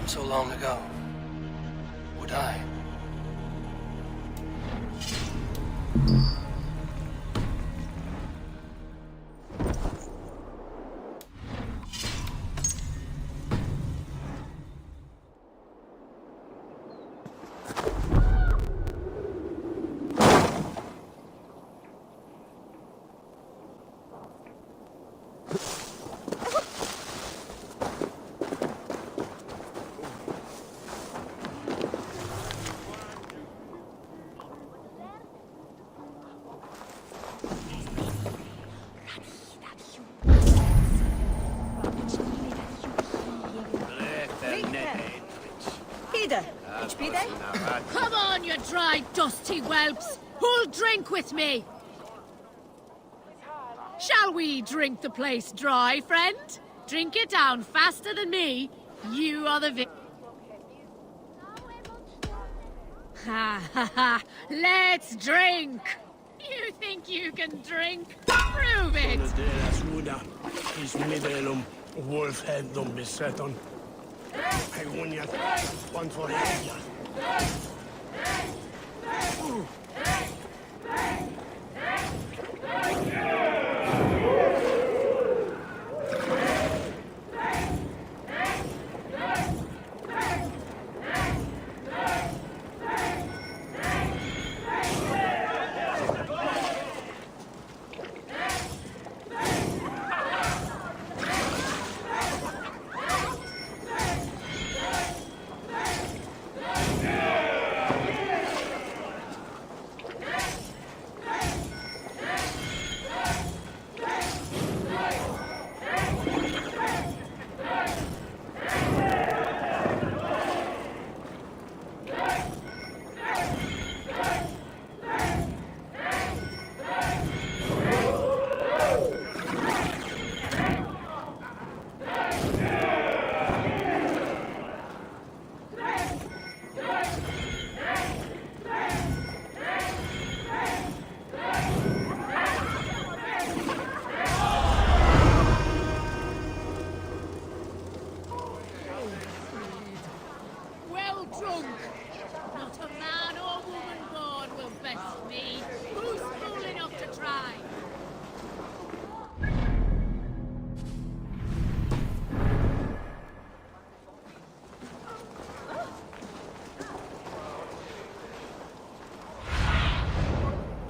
so long ago, would I? Come on, you dry, dusty whelps! Who'll drink with me? Shall we drink the place dry, friend? Drink it down faster than me. You are the Ha ha ha! Let's drink! You think you can drink? Prove it!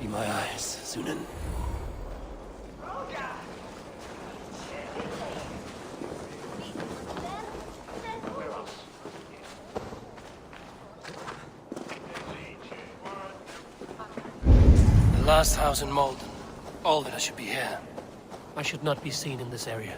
My eyes, Sunan. The last house in Malden. All that I should be here. I should not be seen in this area.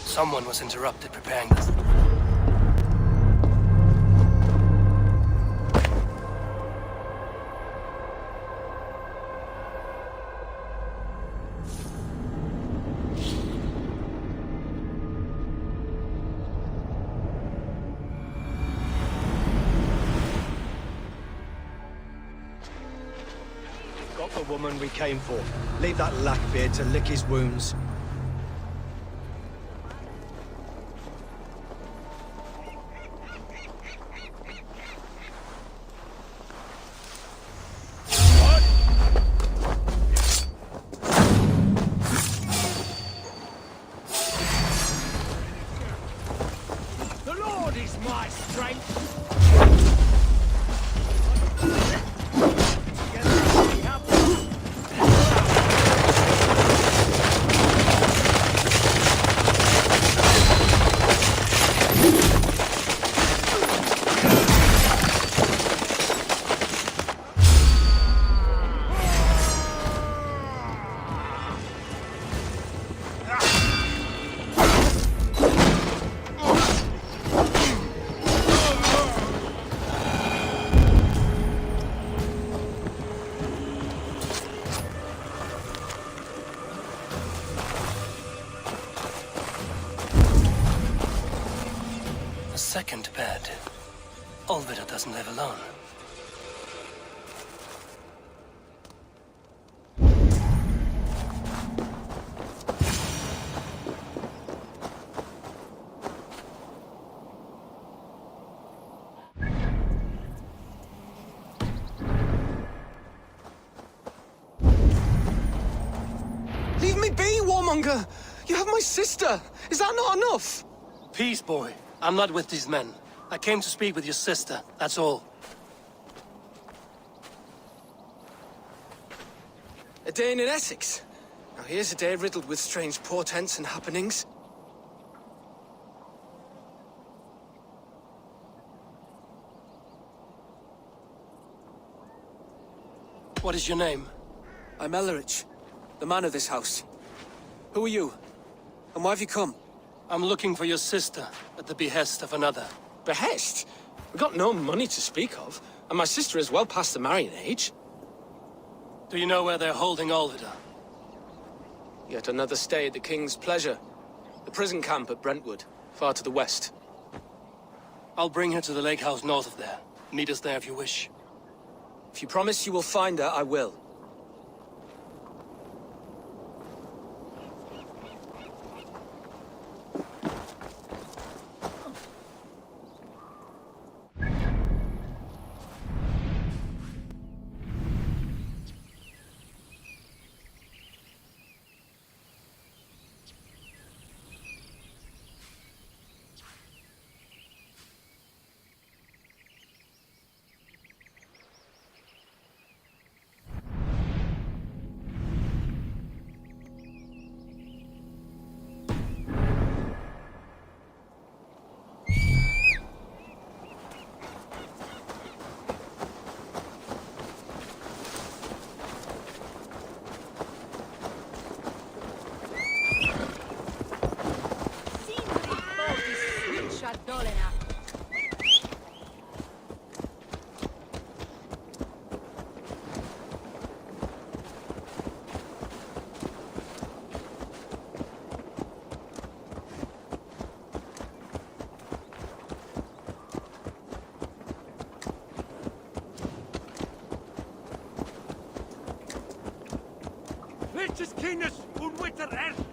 Someone was interrupted preparing this. Got the woman we came for. Leave that lackbeard to lick his wounds. second bed. Olvida doesn't live alone. Leave me be, warmonger! You have my sister! Is that not enough? Peace, boy. I'm not with these men. I came to speak with your sister, that's all. A day in Essex. Now here's a day riddled with strange portents and happenings. What is your name? I'm Ellerich, the man of this house. Who are you? And why have you come? I'm looking for your sister at the behest of another. Behest? We got no money to speak of, and my sister is well past the marrying age. Do you know where they're holding Olvida? Yet another stay at the King's pleasure. The prison camp at Brentwood, far to the west. I'll bring her to the lake house north of there. Meet us there if you wish. If you promise you will find her, I will. Welches Kindes unwetter erst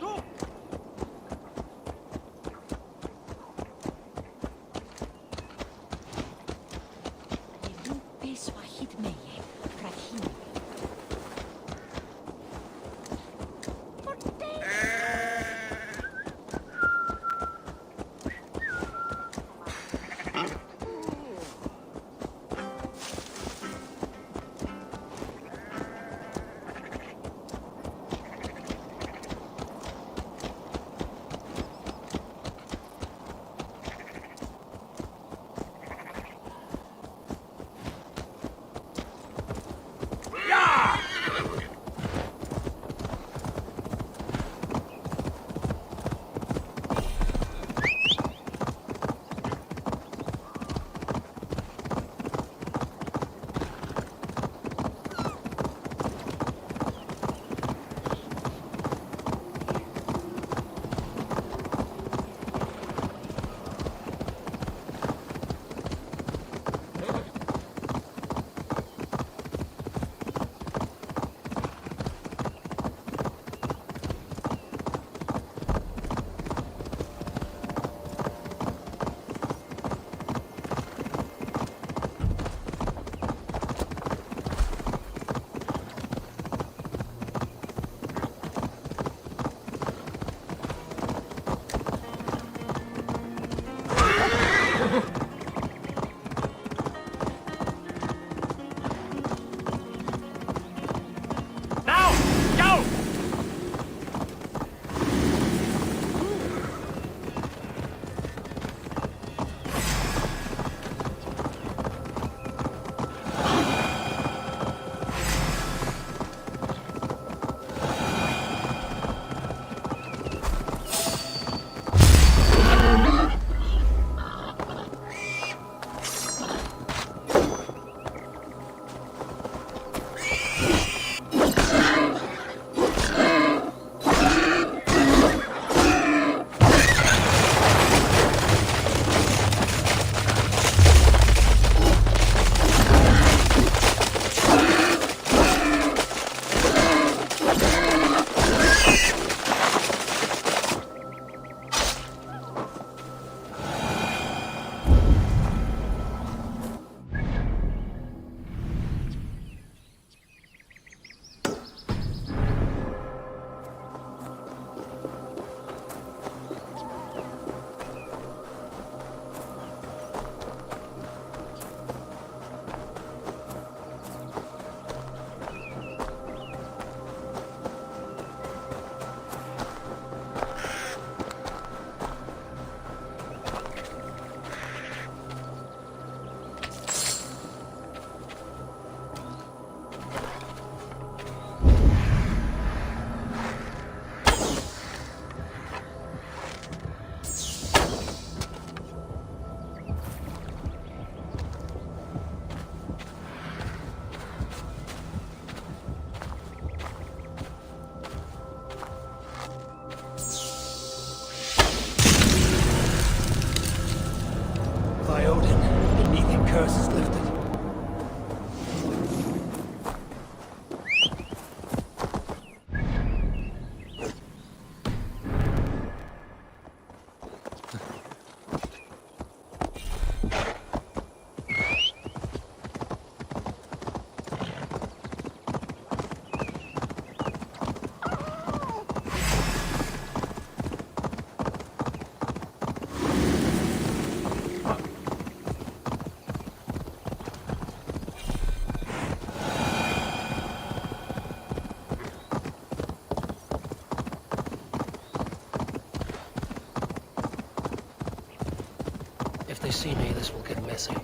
they see me, this will get messy.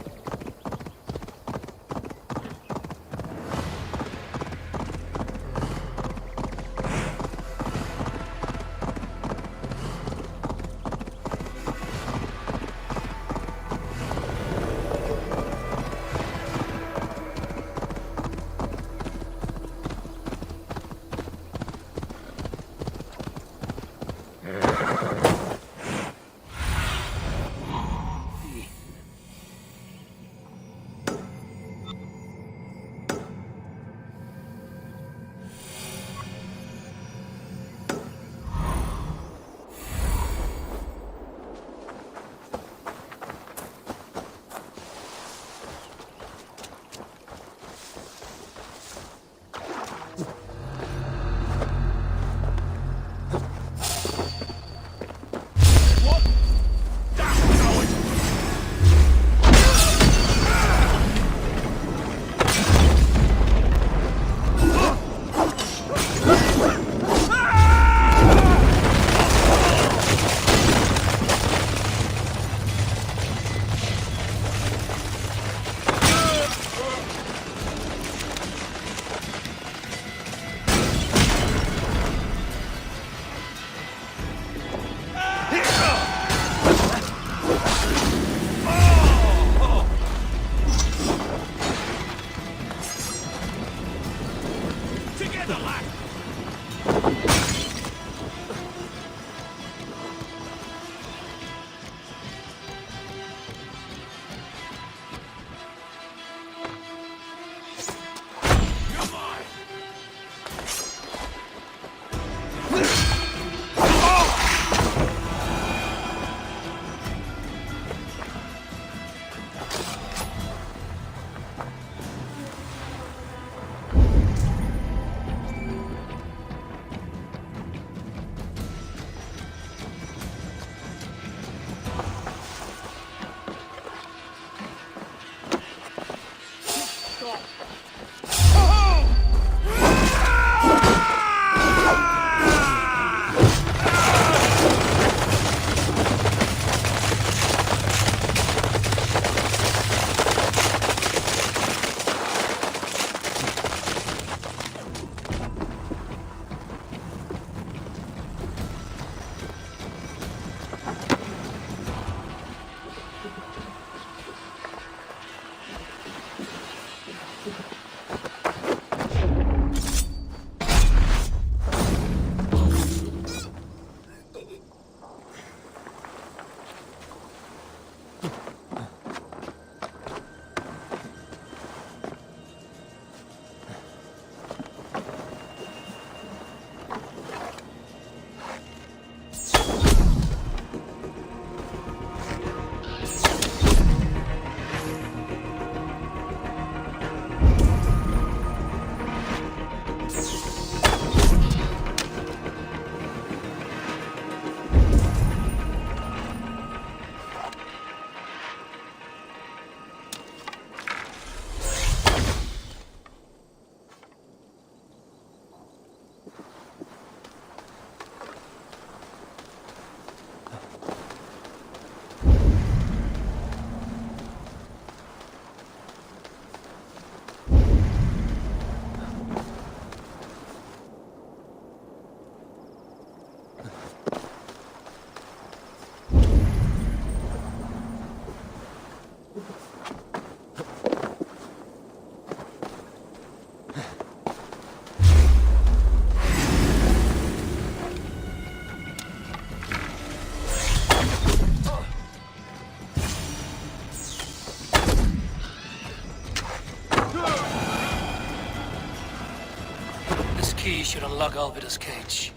Key should unlock Alvida's cage.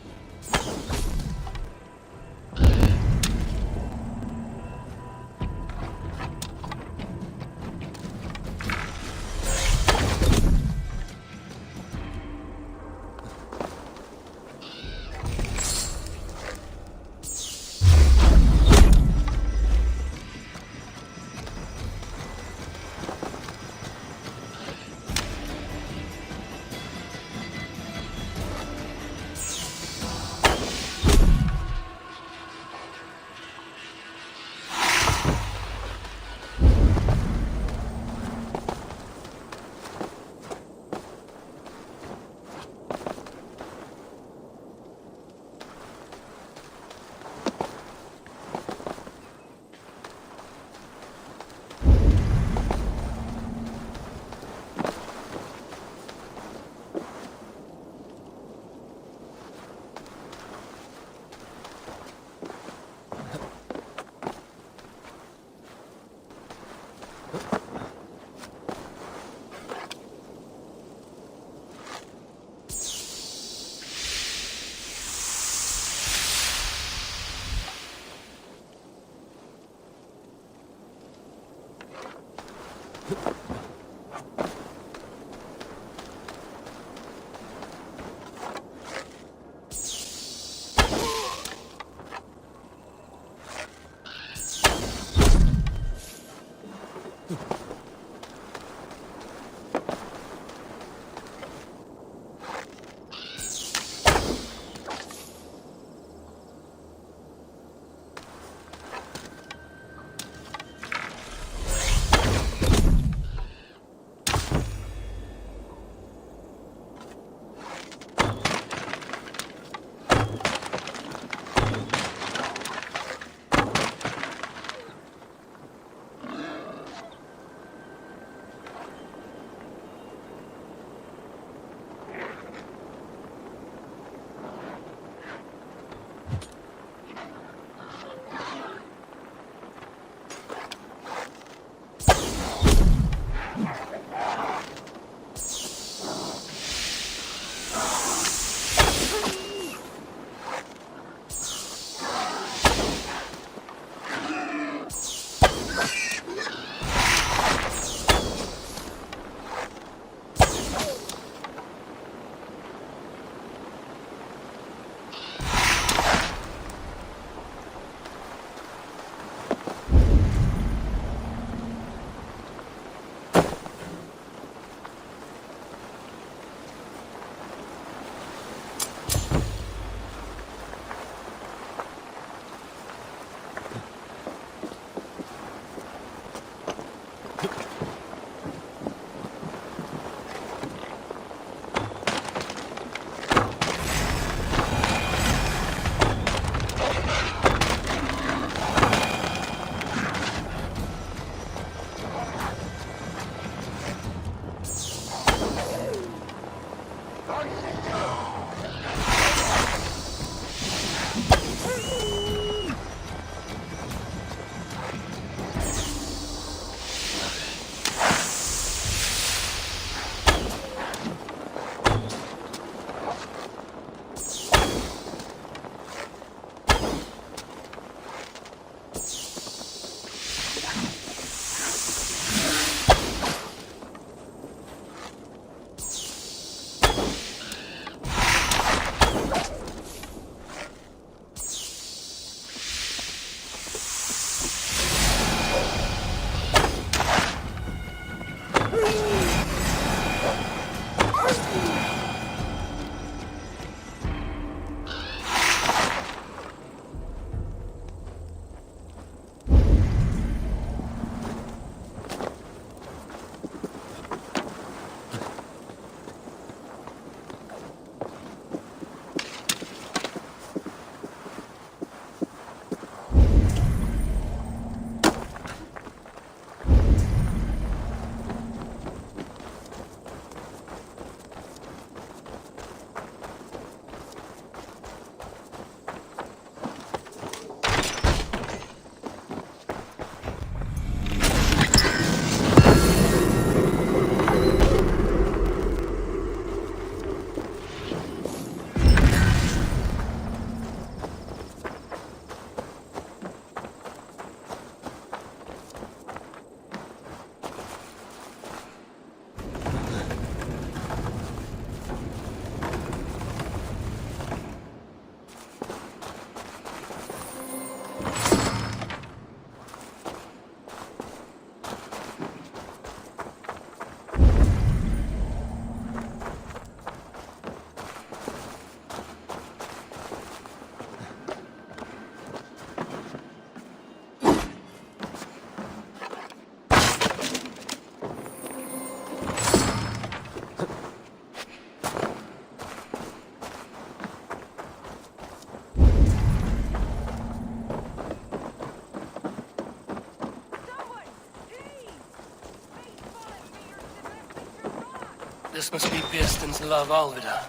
This must be Birsten's love Alvida.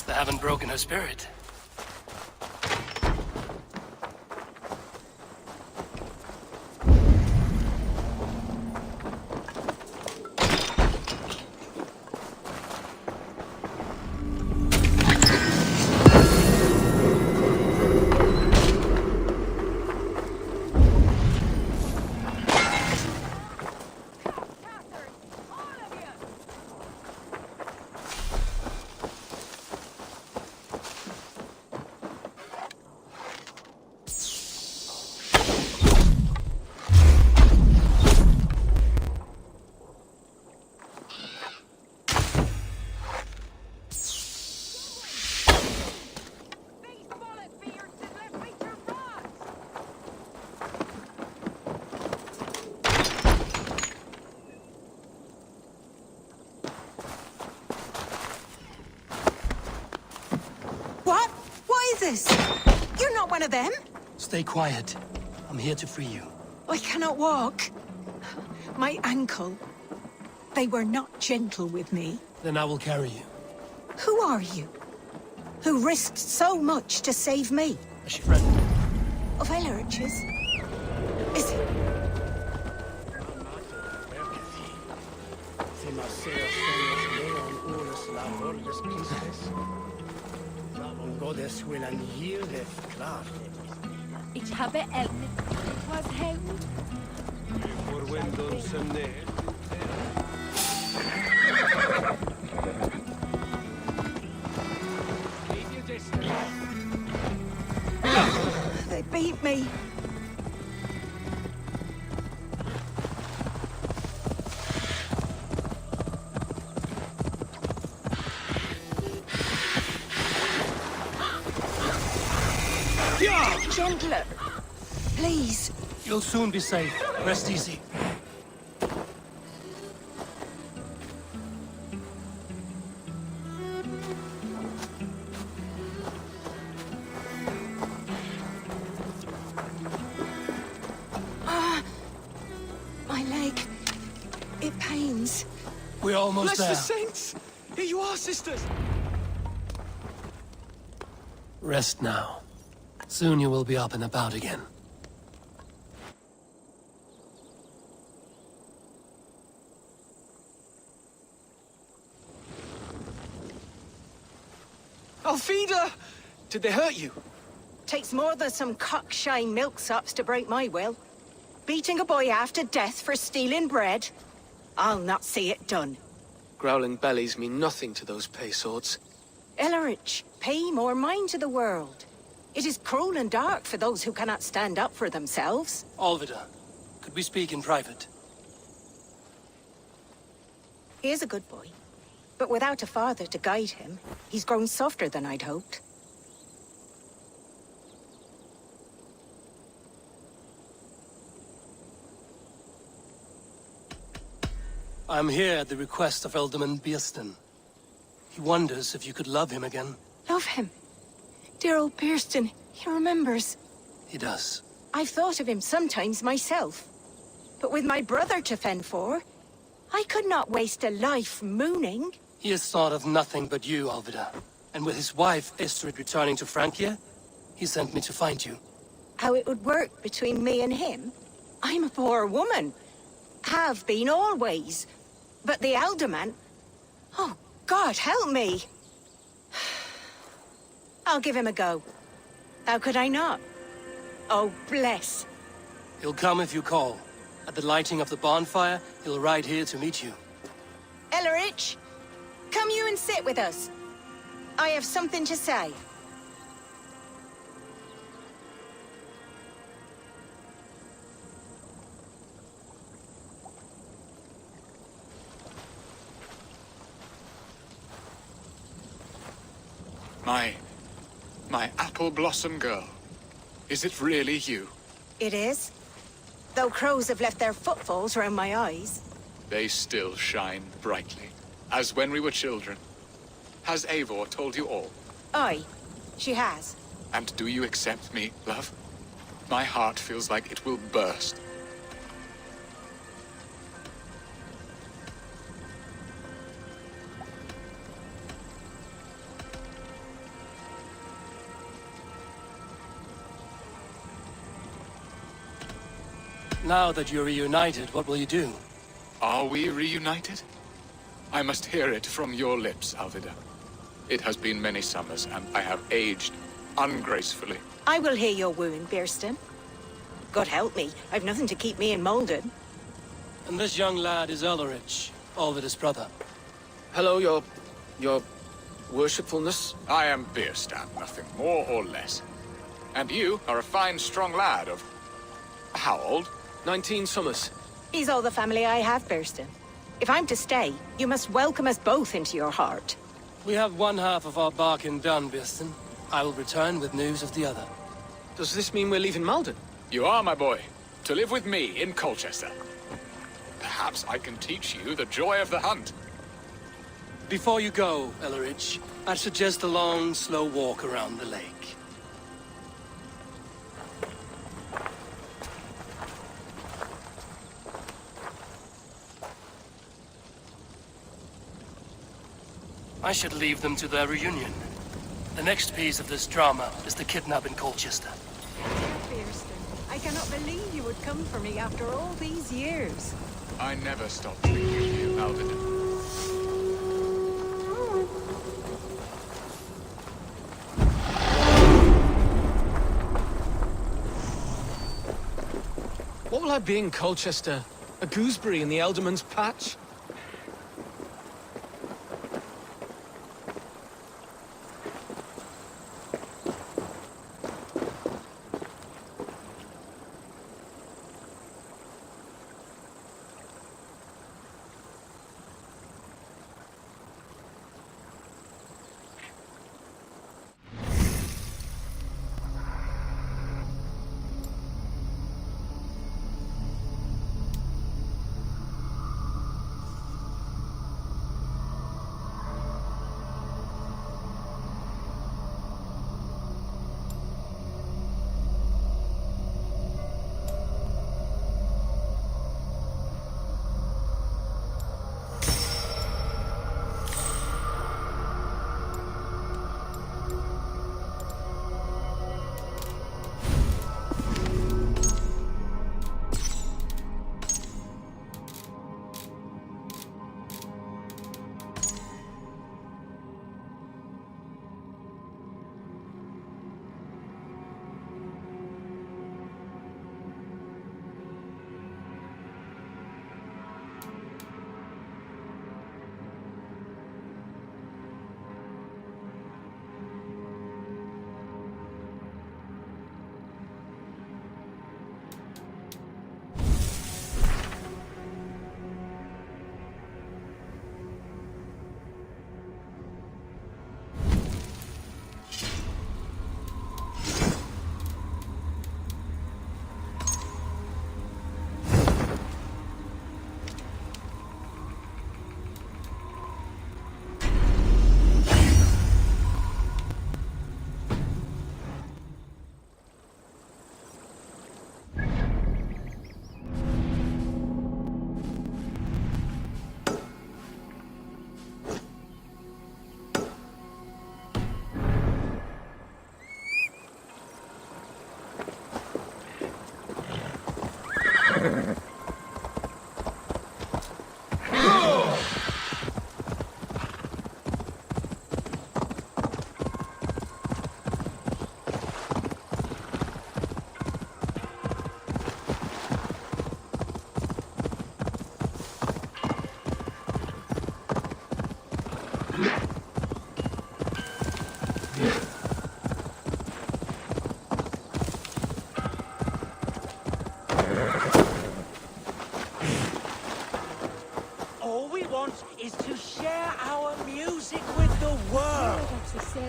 They haven't broken her spirit. What? What is this? You're not one of them? Stay quiet. I'm here to free you. I cannot walk. My ankle. They were not gentle with me. Then I will carry you. Who are you? Who risked so much to save me? Is she friend? Of Ellerch's? Is it? Ich habe etwas hängt. beat me. Gentler. Please. You'll soon be safe. Rest easy. My leg. It pains. We're almost Bless there. the saints! Here you are, sisters! Rest now. Soon you will be up and about again. Alfida! Did they hurt you? Takes more than some cockshine milksops to break my will. Beating a boy half to death for stealing bread? I'll not see it done. Growling bellies mean nothing to those pay swords. Ellerich, pay more mind to the world. It is cruel and dark for those who cannot stand up for themselves. Alvida, could we speak in private? He is a good boy, but without a father to guide him, he's grown softer than I'd hoped. I'm here at the request of Alderman Biersten. He wonders if you could love him again. Love him. Dear old Biersten, he remembers. He does. I've thought of him sometimes myself. But with my brother to fend for, I could not waste a life mooning. He has thought of nothing but you, Alvida. And with his wife, Estrid, returning to Francia, he sent me to find you. How it would work between me and him? I'm a poor woman. Have been always. But the alderman... Oh, God, help me! I'll give him a go. How could I not? Oh, bless. He'll come if you call. At the lighting of the bonfire, he'll ride here to meet you. Ellerich, come you and sit with us. I have something to say. My apple blossom girl. Is it really you? It is. Though crows have left their footfalls round my eyes. They still shine brightly, as when we were children. Has Eivor told you all? Aye, she has. And do you accept me, love? My heart feels like it will burst. Now that you're reunited, what will you do? Are we reunited? I must hear it from your lips, Alvida. It has been many summers, and I have aged ungracefully. I will hear your wooing, Biersten. God help me, I've nothing to keep me in Malden. And this young lad is Ellerich, Alvida's brother. Hello, your worshipfulness. I am Bierstan, nothing more or less. And you are a fine, strong lad of... how old? 19 summers. He's all the family I have, Biersten. If I'm to stay, you must welcome us both into your heart. We have one half of our bargain done, Biersten. I will return with news of the other. Does this mean we're leaving Malden? You are, my boy, to live with me in Colchester. Perhaps I can teach you the joy of the hunt. Before you go, Ellerich, I'd suggest a long, slow walk around the lake. I should leave them to their reunion. The next piece of this drama is the kidnap in Colchester. Biersten, I cannot believe you would come for me after all these years. I never stopped thinking of you, Alvida. What will I be in Colchester? A gooseberry in the Elderman's patch?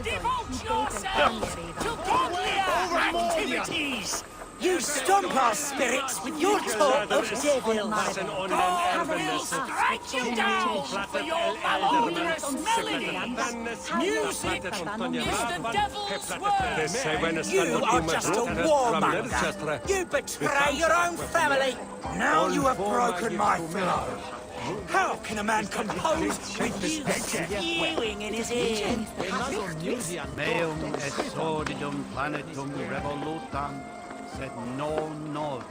Devote yourselves to godlier activities! You stomp our spirits with your talk of devils. God will strike you down for your malodorous melodies! Music is the devil's word! You are just a warmonger. You betray your own family. Now you have broken my flow. How can a man compose with you spewing in his ear? Meum et sordidum planetum revolutam, sed non nov.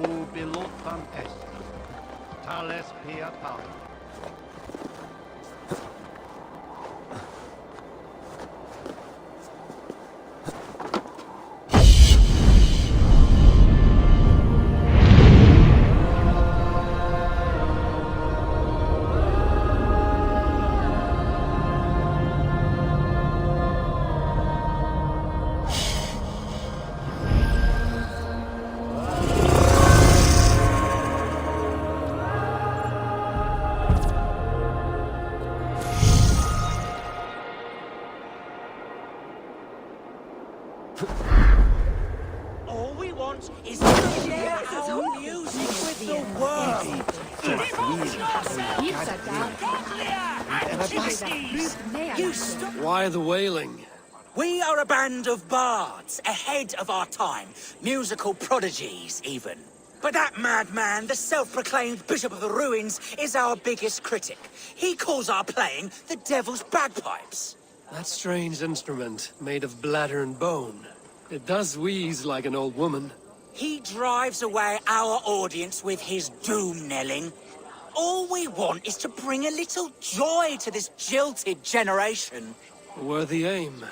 Ubilutam est. Tales pietas. All we want is to share our music with the world. Devote yourselves to godlier activities! You stop. Why the wailing? We are a band of bards, ahead of our time. Musical prodigies, even. But that madman, the self-proclaimed Bishop of the Ruins, is our biggest critic. He calls our playing the Devil's Bagpipes. That strange instrument, made of bladder and bone. It does wheeze like an old woman. He drives away our audience with his doom-knelling. All we want is to bring a little joy to this jilted generation. A worthy aim.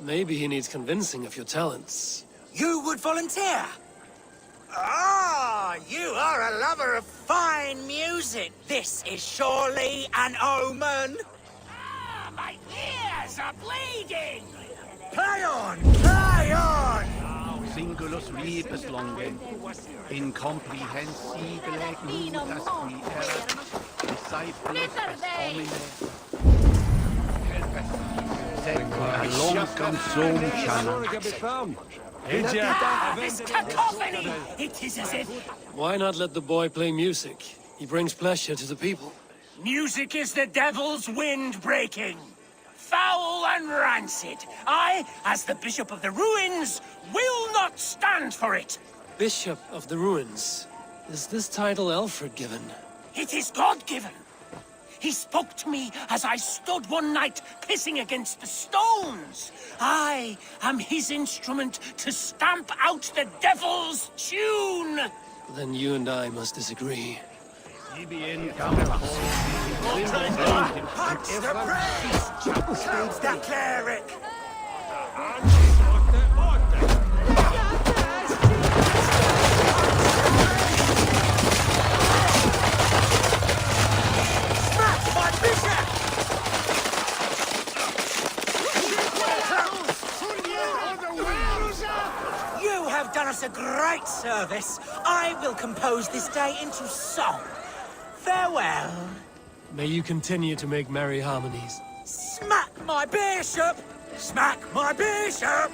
Maybe he needs convincing of your talents. You would volunteer? Ah, you are a lover of fine music. This is surely an omen. Ah, my ears are bleeding! Play on! Play on! Singulus rebus longe, incomprehensibile nudas qui erat, disciplus est homine. Sed loncum sum chana. Ah, this cacophony! It is as if Why not let the boy play music? He brings pleasure to the people. music is the devil's wind breaking. Foul and rancid. I, as the Bishop of the Ruins, will not stand for it. Bishop of the Ruins. Is this title Alfred given? It is God-given. He spoke to me as I stood one night pissing against the stones. I am his instrument to stamp out the devil's tune. Then you and I must disagree. Punch the priest! Kills the cleric! Smack my bishop! You have done us a great service. I will compose this day into song. Farewell. May you continue to make merry harmonies. Smack my bishop! Smack my bishop!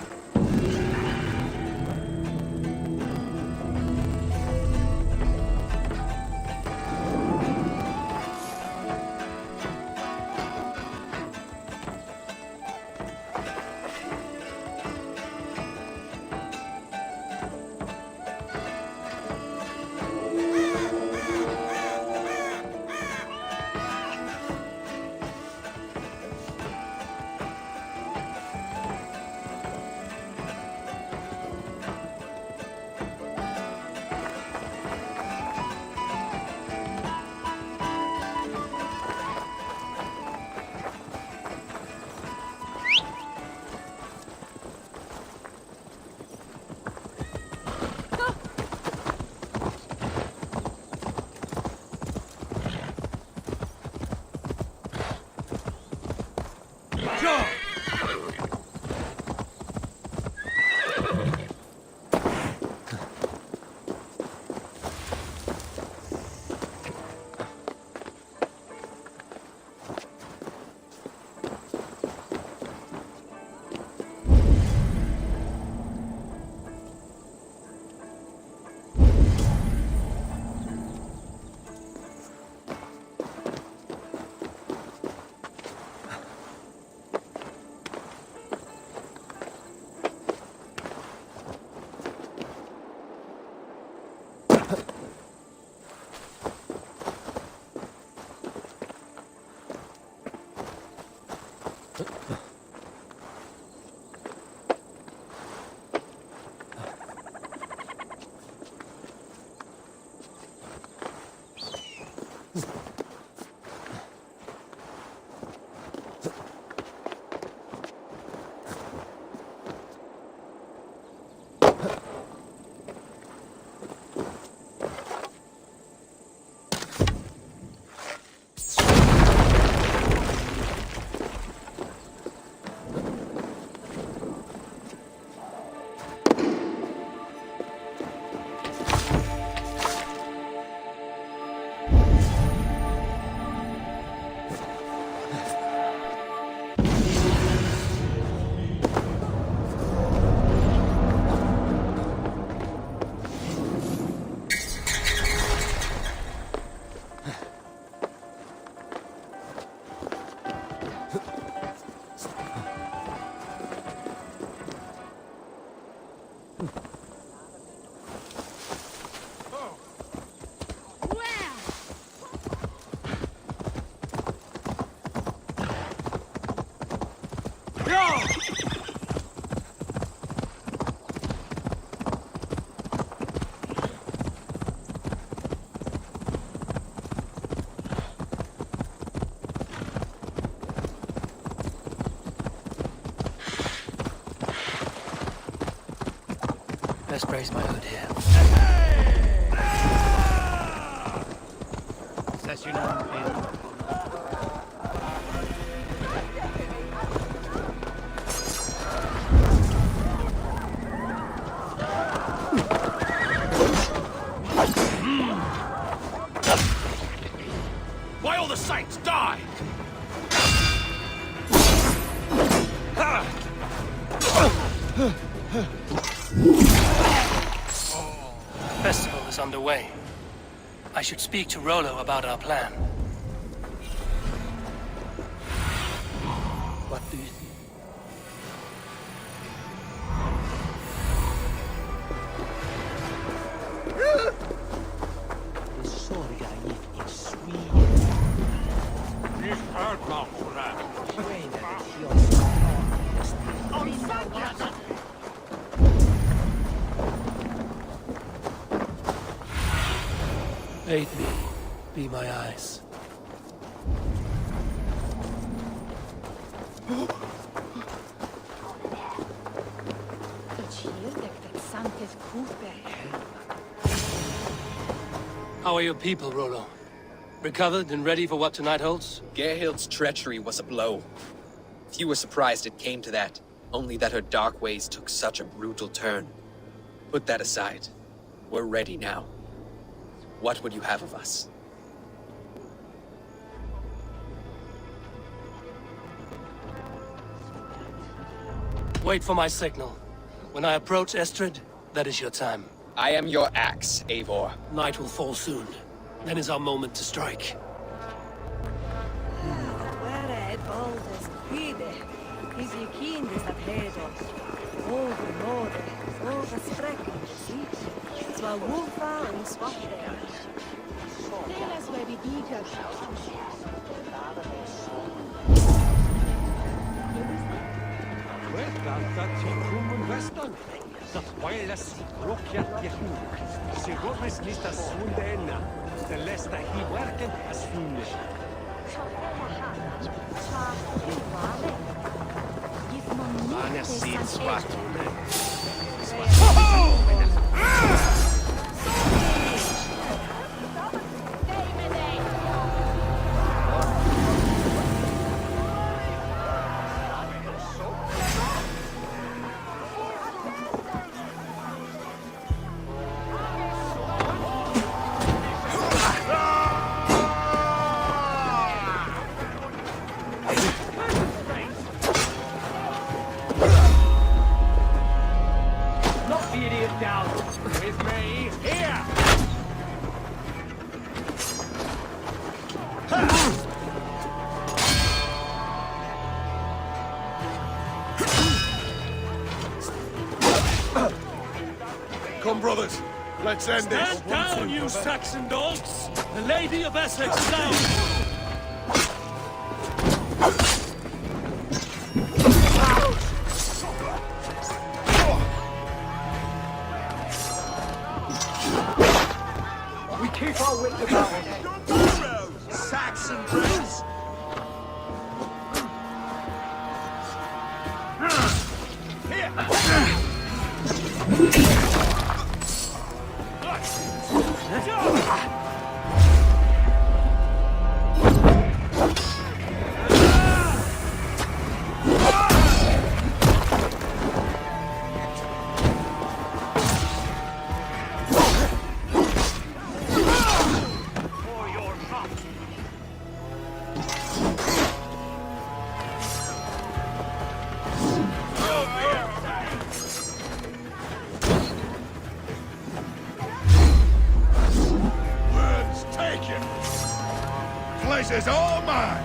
Where? Best brace my hood here. Why all the saints die? Festival is underway. I should speak to Rollo about our plan. What do you think? Aid me. Be my eyes. How are your people, Rollo? Recovered and ready for what tonight holds? Gerhild's treachery was a blow. Few were surprised it came to that, only that her dark ways took such a brutal turn. Put that aside. We're ready now. What would you have of us? Wait for my signal. When I approach Estrid, that is your time. I am your axe, Eivor. Night will fall soon. Then is our moment to strike. Come, brothers. Let's end this. Stand down, you Saxon dogs! The Lady of Essex is out! We keep our wit about us. Saxon brains. Place is all mine!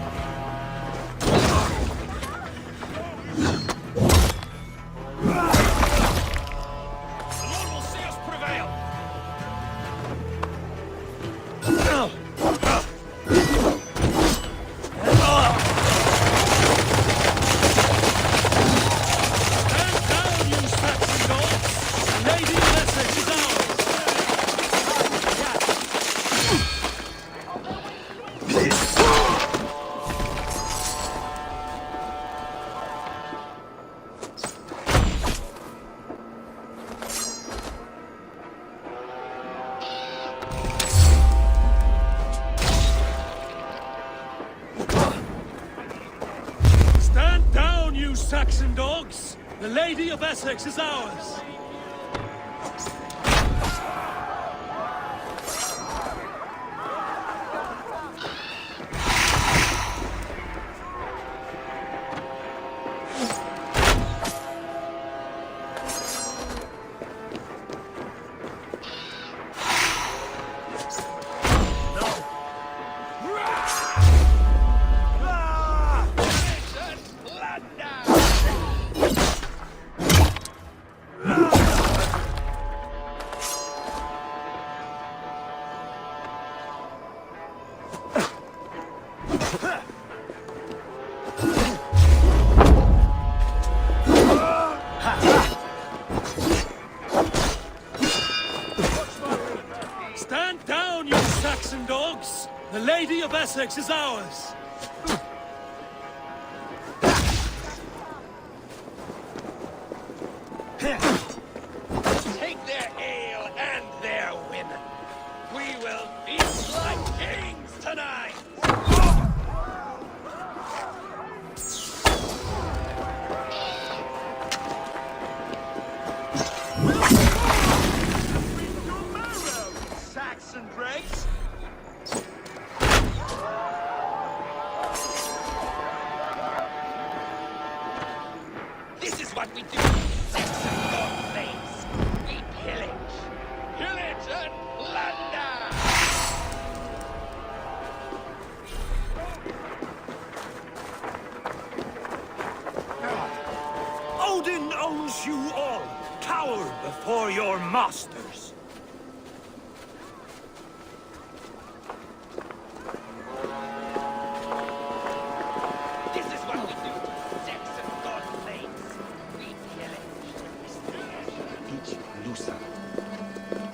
The Lady of Essex is ours! Stand down, you Saxon dogs! The Lady of Essex is ours! Take their ale and their women. We will feast like kings tonight. Saxon dregs. This is what we do. Saxon god slaves. We pillage. Pillage and plunder. Odin owns you all. Cower before your masters. This is what we do. Saxon god slaves. We pillage. Each Lusa.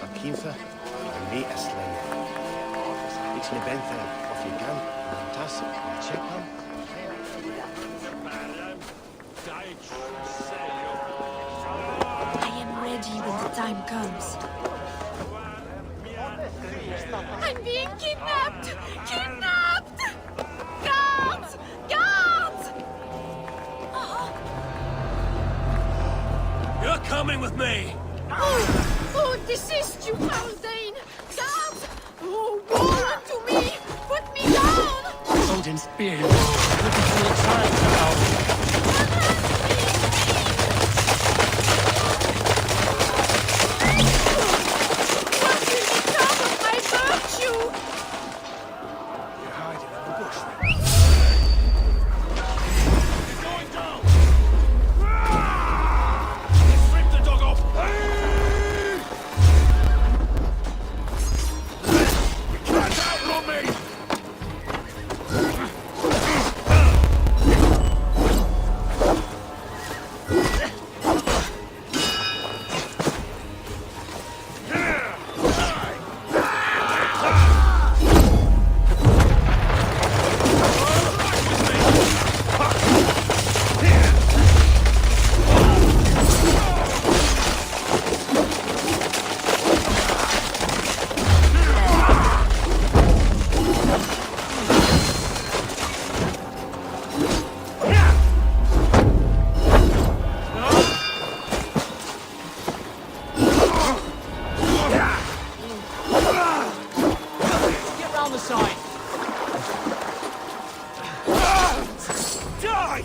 Akintha, and me Aslay. It's an event of your gun, and Tass, and Chepam. I am ready when the time comes. I'm being kidnapped! Kidnapped! Guards! Guards! You're coming with me! Oh, desist, you Haldane! Guards! Oh, woe unto me! Put me down! Odin's spear. Looking for the time now. What will become of my virtue? You're hiding in the bush. Going down. Let's rip the dog off. You can't outrun me. Get round the side. Die!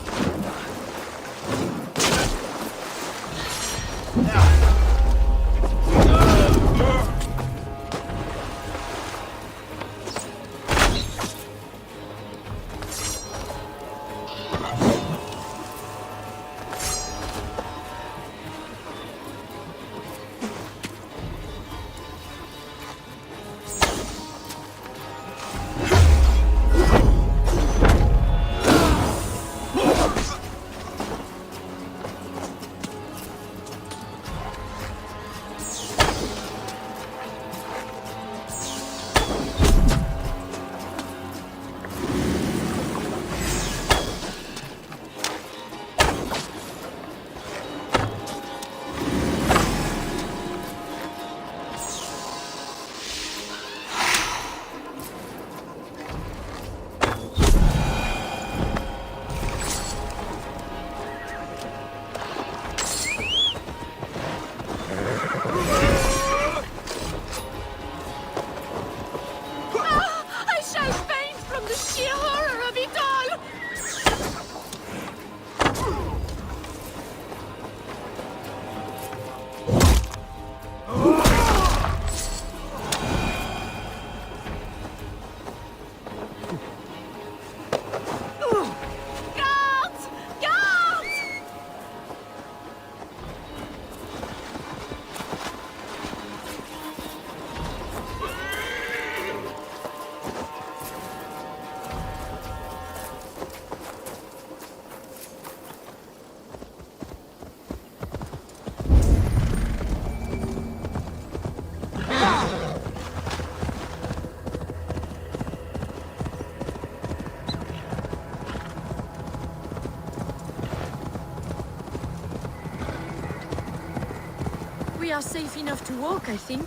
We are safe enough to walk, I think.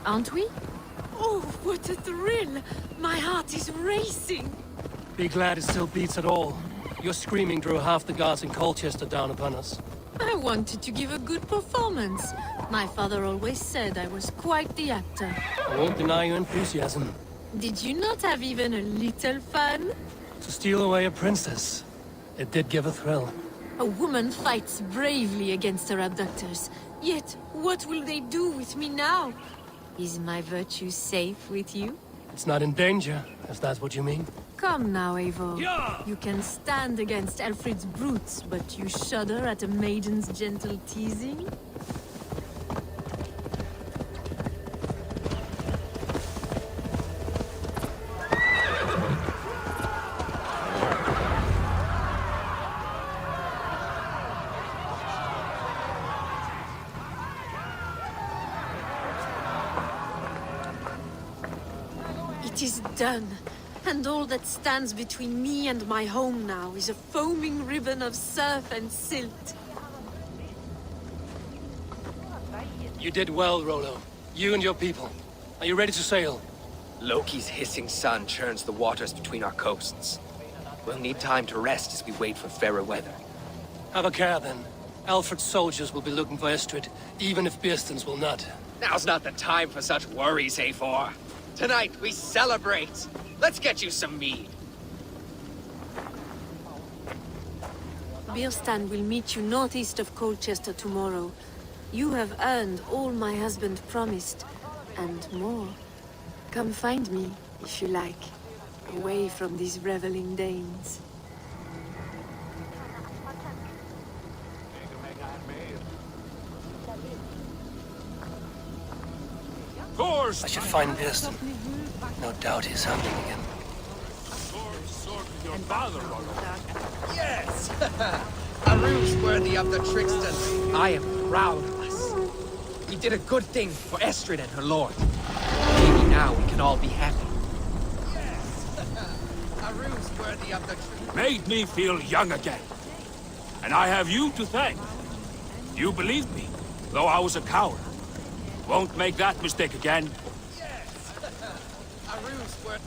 Aren't we? Oh, what a thrill! My heart is racing! Be glad it still beats at all. Your screaming drew half the guards in Colchester down upon us. I wanted to give a good performance. My father always said I was quite the actor. I won't deny your enthusiasm. Did you not have even a little fun? To steal away a princess, it did give a thrill. A woman fights bravely against her abductors. Yet, what will they do with me now? Is my virtue safe with you? It's not in danger, if that's what you mean. Come now, Eivor. Yeah. You can stand against Alfred's brutes, but you shudder at a maiden's gentle teasing? It is done. And all that stands between me and my home now is a foaming ribbon of surf and silt. You did well, Rollo. You and your people. Are you ready to sail? Loki's hissing sun churns the waters between our coasts. We'll need time to rest as we wait for fairer weather. Have a care, then. Alfred's soldiers will be looking for Estrid, even if Beerstens will not. Now's not the time for such worries, Eivor. Tonight, we celebrate! Let's get you some mead. Birstan will meet you northeast of Colchester tomorrow. You have earned all my husband promised, and more. Come find me, if you like, away from these reveling Danes. I should find Beerstan. No doubt he's hunting again. Yes! A ruse worthy of the tricksters. I am proud of us. We did a good thing for Estrid and her lord. Maybe now we can all be happy. Yes! A ruse worthy of the tricksters. Made me feel young again. And I have you to thank. You believed me, though I was a coward. Won't make that mistake again. Yes! A ruse worthy...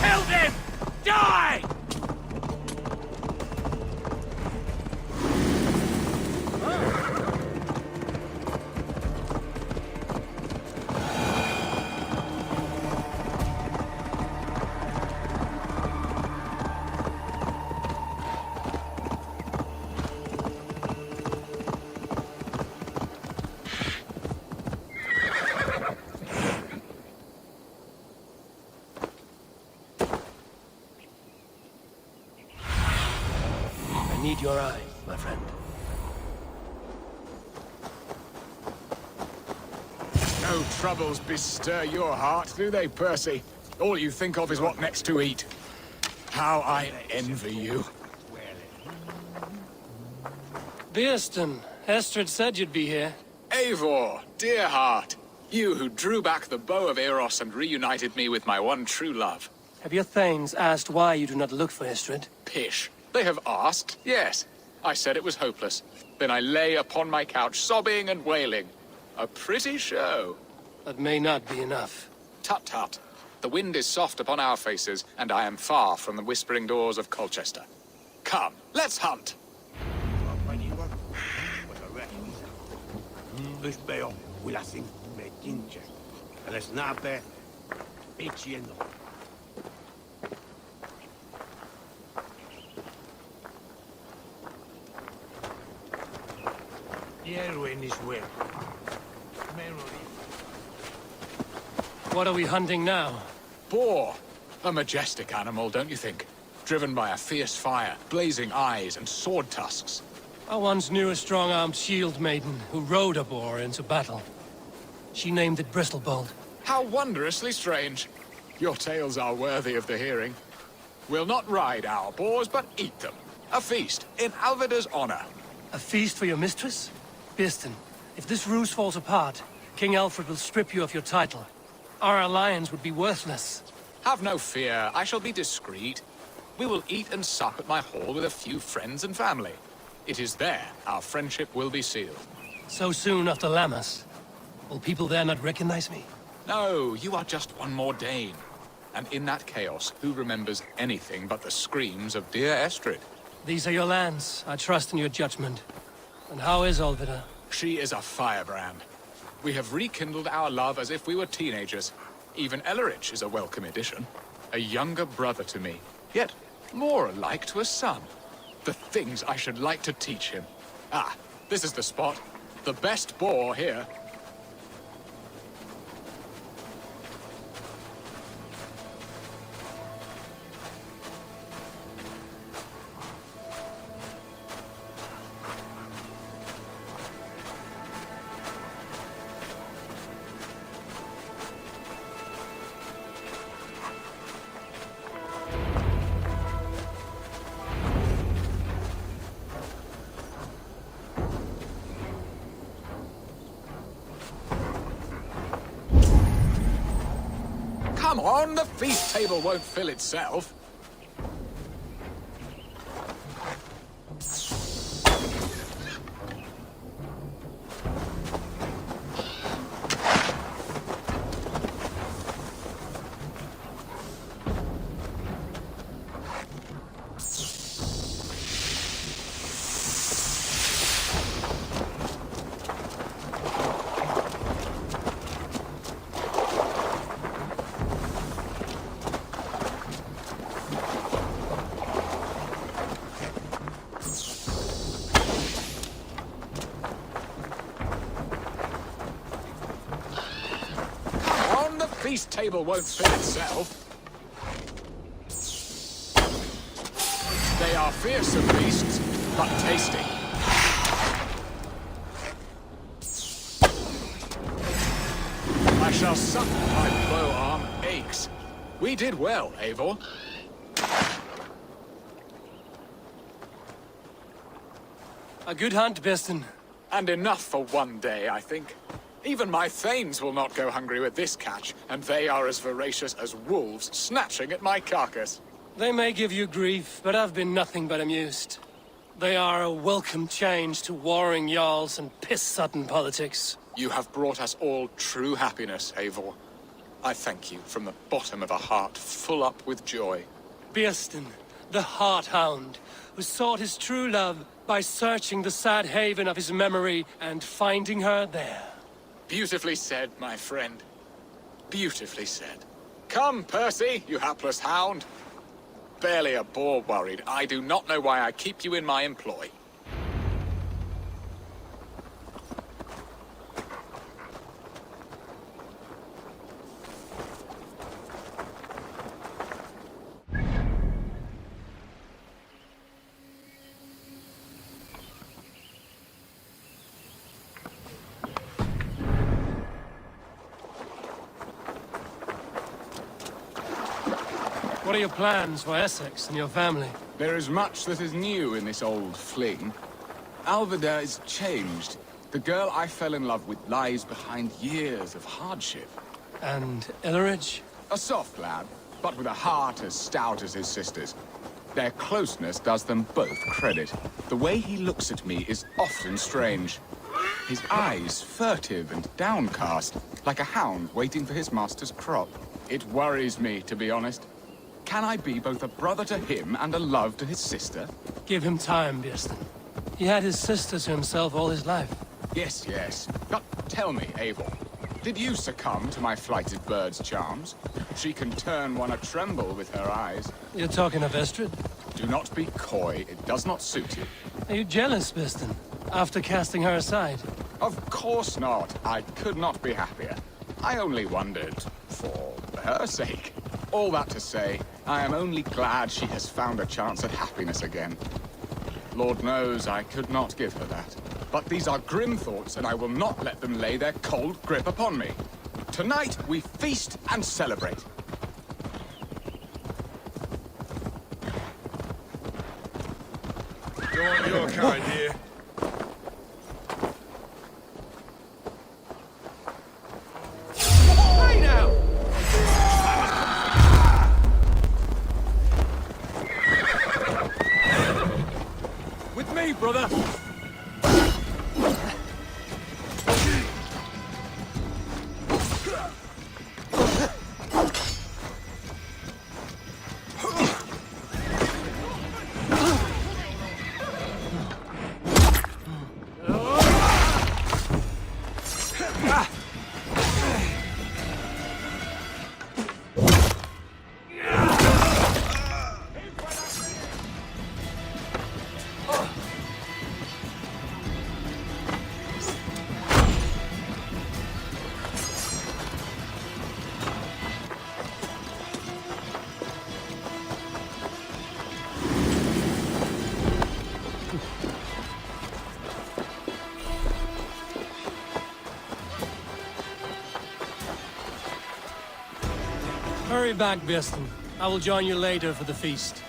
Killed him! Die! need your eye, my friend. No troubles bestir your heart, do they, Percy? All you think of is what next to eat. How I envy you. Beerston, Estrid said you'd be here. Eivor, dear heart. You who drew back the bow of Eros and reunited me with my one true love. Have your thanes asked why you do not look for Estrid? Pish. They have asked, yes. I said it was hopeless. Then I lay upon my couch, sobbing and wailing. A pretty show. That may not be enough. Tut-tut. The wind is soft upon our faces, and I am far from the whispering doors of Colchester. Come, let's hunt! What are we hunting now? Boar. A majestic animal, don't you think? Driven by a fierce fire, blazing eyes, and sword tusks. I once knew a strong-armed shield maiden who rode a boar into battle. She named it Bristlebolt. How wondrously strange. Your tales are worthy of the hearing. We'll not ride our boars, but eat them. A feast, in Alvida's honor. A feast for your mistress? Beerston, if this ruse falls apart, King Alfred will strip you of your title. Our alliance would be worthless. Have no fear, I shall be discreet. We will eat and sup at my hall with a few friends and family. It is there our friendship will be sealed. So soon after Lammas? Will people there not recognize me? No, you are just one more Dane. And in that chaos, who remembers anything but the screams of dear Estrid? These are your lands. I trust in your judgment. And how is Alvida? She is a firebrand. We have rekindled our love as if we were teenagers. Even Ellerich is a welcome addition. A younger brother to me, yet more alike to a son. The things I should like to teach him. Ah, this is the spot. The best boar here. Come on, the feast table won't fill itself. Feast table won't fill itself. They are fearsome beasts, but tasty. I shall suck my bow arm aches. We did well, Eivor. A good hunt, Beerston. And enough for one day, I think. Even my thanes will not go hungry with this catch, and they are as voracious as wolves snatching at my carcass. They may give you grief, but I've been nothing but amused. They are a welcome change to warring jarls and piss-sodden politics. You have brought us all true happiness, Eivor. I thank you from the bottom of a heart full up with joy. Beerston, the Heart-Hound, who sought his true love by searching the sad haven of his memory and finding her there. Beautifully said, my friend. Beautifully said. Come, Percy, you hapless hound. Barely a boar worried. I do not know why I keep you in my employ. What are your plans for Essex and your family? There is much that is new in this old fling. Alvida is changed. The girl I fell in love with lies behind years of hardship. And Illerich? A soft lad, but with a heart as stout as his sister's. Their closeness does them both credit. The way he looks at me is often strange. His eyes furtive and downcast, like a hound waiting for his master's crop. It worries me, to be honest. Can I be both a brother to him and a love to his sister? Give him time, Biersten. He had his sister to himself all his life. Yes, yes. But tell me, Abel, did you succumb to my flighted bird's charms? She can turn one a tremble with her eyes. You're talking of Estrid? Do not be coy, it does not suit you. Are you jealous, Biersten, after casting her aside? Of course not. I could not be happier. I only wondered, for her sake. All that to say, I am only glad she has found a chance at happiness again. Lord knows I could not give her that. But these are grim thoughts, and I will not let them lay their cold grip upon me. Tonight, we feast and celebrate. Go on your kind here. Hey now! With me, brother! Hurry back, Biersten. I will join you later for the feast.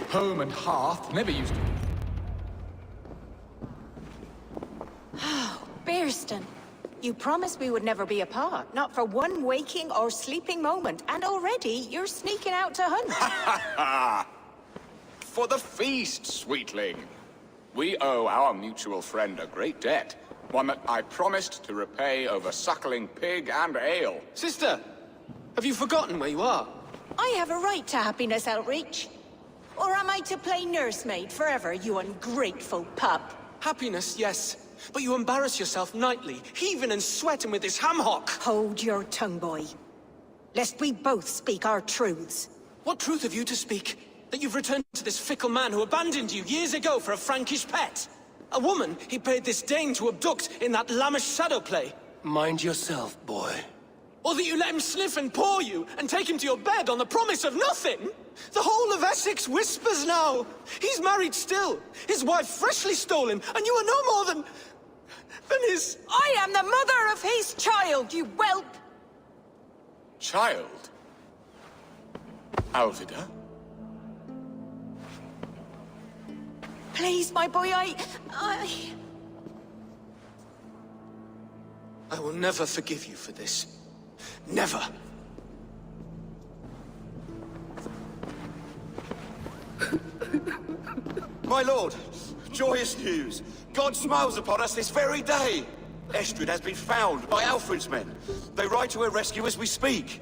Home and hearth never used to... Biersten, you promised we would never be apart, not for one waking or sleeping moment, and already you're sneaking out to hunt. For the feast, sweetling. We owe our mutual friend a great debt. One that I promised to repay over suckling pig and ale. Sister, have you forgotten where you are? I have a right to happiness, Outreach. Or am I to play nursemaid forever, you ungrateful pup? Happiness, yes. But you embarrass yourself nightly, heaving and sweating with this ham hock. Hold your tongue, boy. Lest we both speak our truths. What truth have you to speak? That you've returned to this fickle man who abandoned you years ago for a Frankish pet? A woman he paid this Dane to abduct in that lammish shadow play? Mind yourself, boy. Or that you let him sniff and paw you, and take him to your bed on the promise of nothing? The whole of Essex whispers now. He's married still, his wife freshly stolen, and you are no more than his... I am the mother of his child, you whelp! Child? Alvida? Please, my boy, I will never forgive you for this. Never. My lord, joyous news. God smiles upon us this very day. Estrid has been found by Alfred's men. They ride to her rescue as we speak.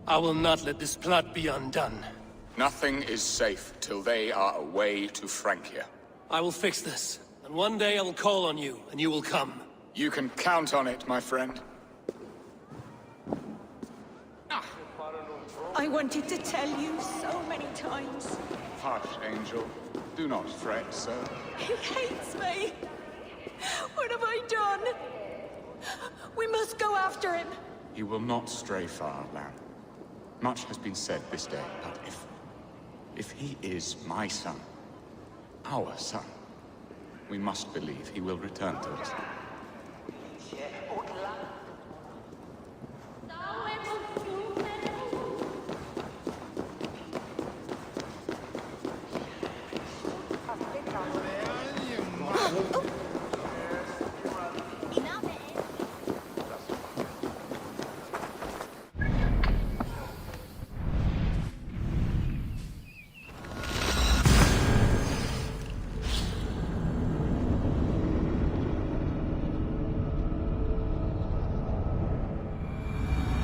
I will not let this plot be undone. Nothing is safe till they are away to Francia. I will fix this. And one day I will call on you, and you will come. You can count on it, my friend. I wanted to tell you so many times. Hush, Angel. Do not fret, sir. He hates me. What have I done? We must go after him. He will not stray far, lamb. Much has been said this day, but if he is my son, our son, we must believe he will return to us.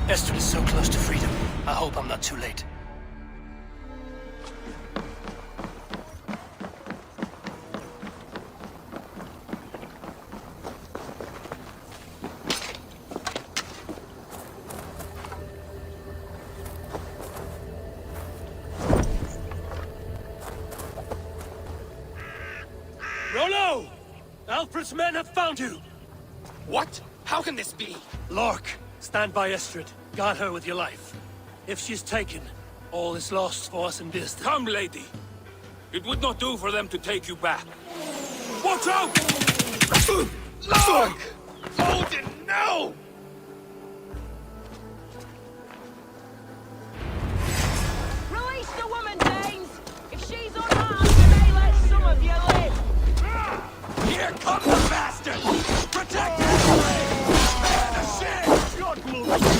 Estrid is so close to freedom. I hope I'm not too late. Rollo! Alfred's men have found you! What? How can this be? Lork, stand by Estrid. Guard her with your life. If she's taken, all is lost for us in this. Come, lady. It would not do for them to take you back. Watch out! Look! Odin, no! Release the woman, Danes! If she's unharmed, we may let some of you live! Here comes the bastard! Protect Ashley! Man of shit! Your glory!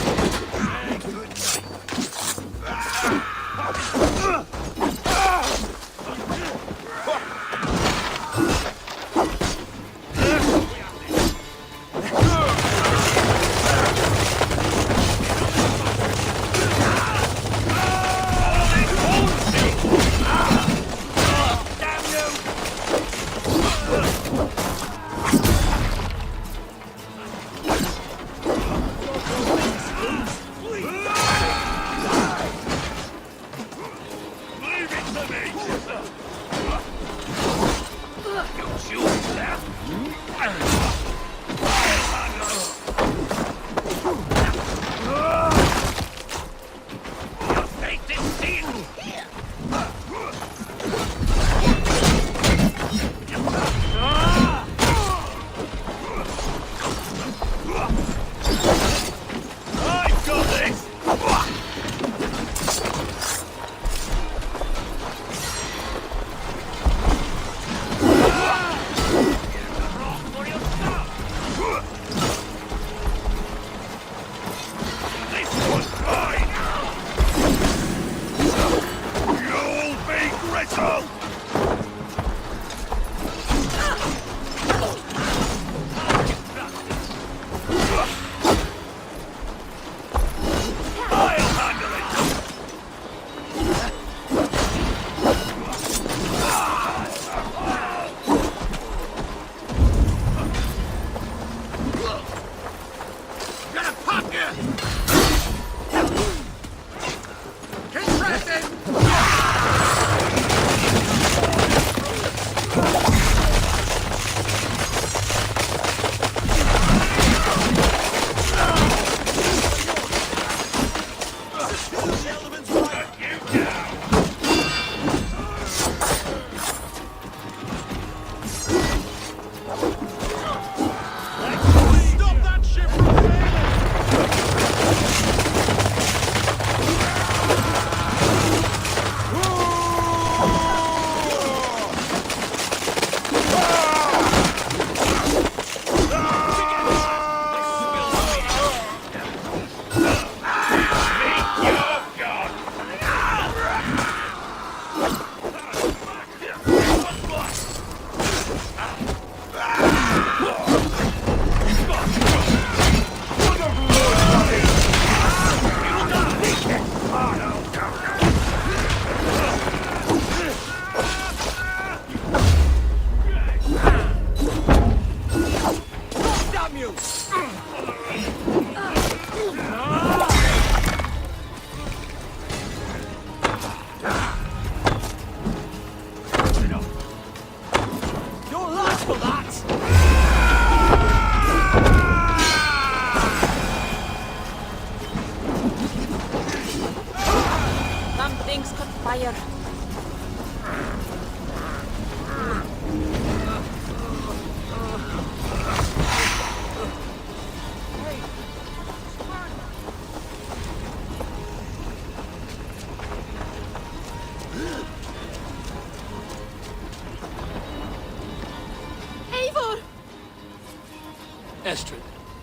Estrid,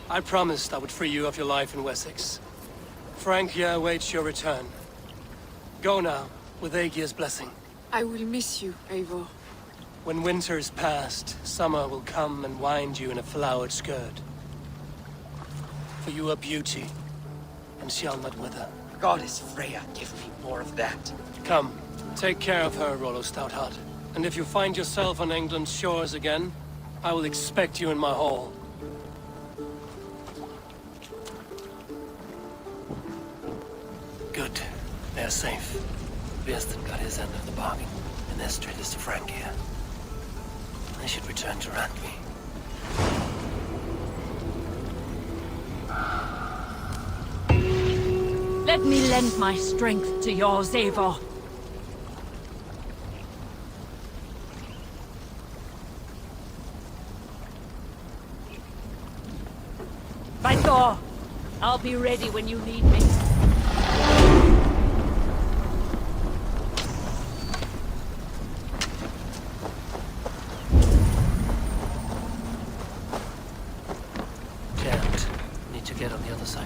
I promised I would free you of your life in Wessex. Frank here awaits your return. Go now, with Aegir's blessing. I will miss you, Eivor. When winter is past, summer will come and wind you in a flowered skirt. For you are beauty, and shall not wither. Goddess Freya, give me more of that. Come, take care of her, Rollo Stoutheart. And if you find yourself on England's shores again, I will expect you in my hall. Good. They're safe. Bieston got his end of the bargain, and Estrid is to Frank here. I should return to Randby. Let me lend my strength to yours, Eivor. By Thor, I'll be ready when you need me. Can't. Need to get on the other side.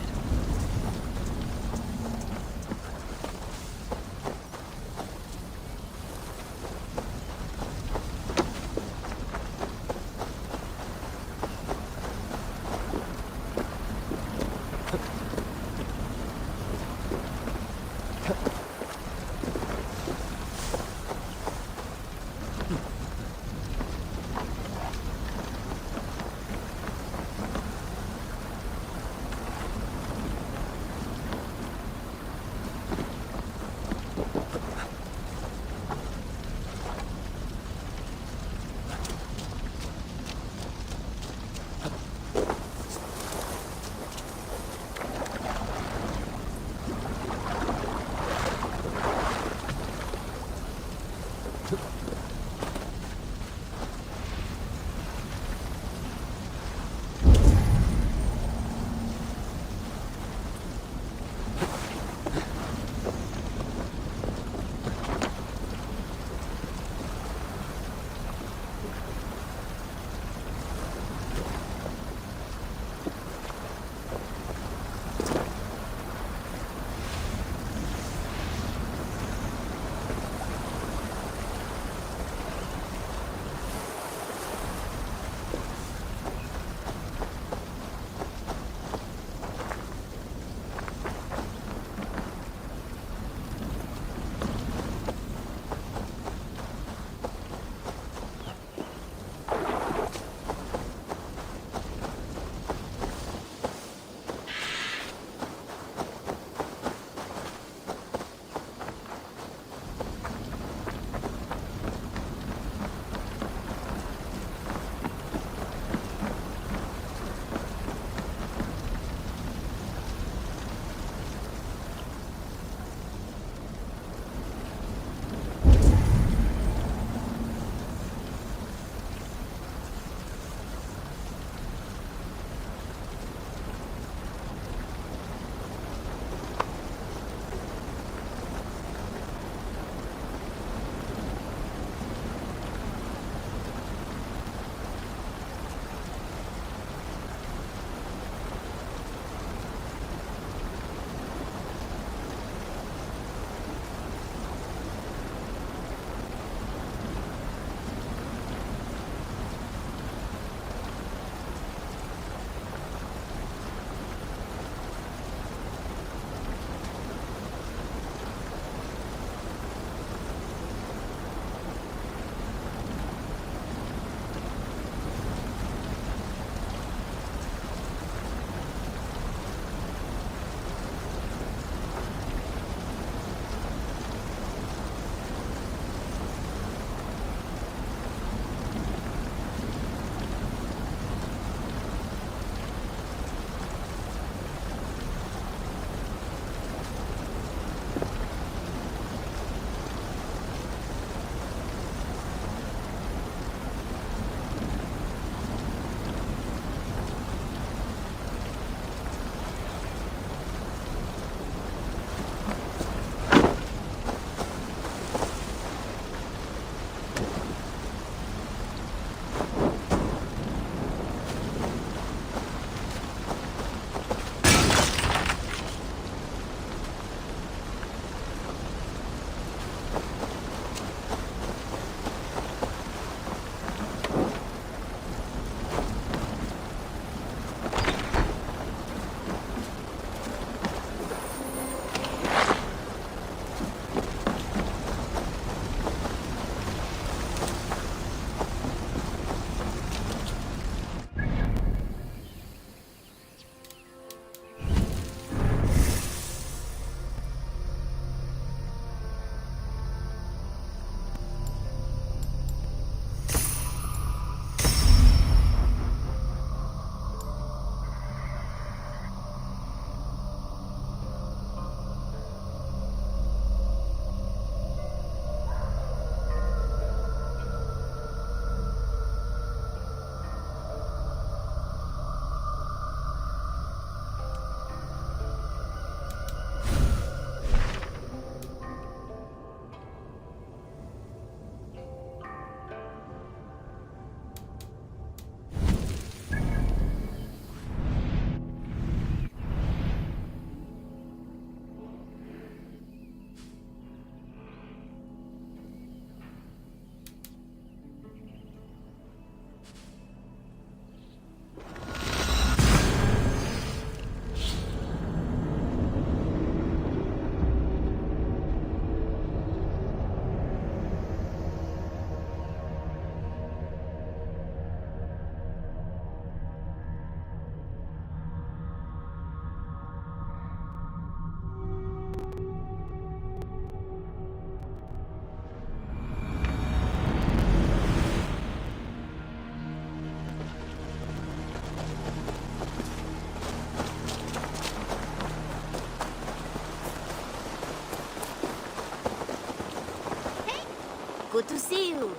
Good to see you.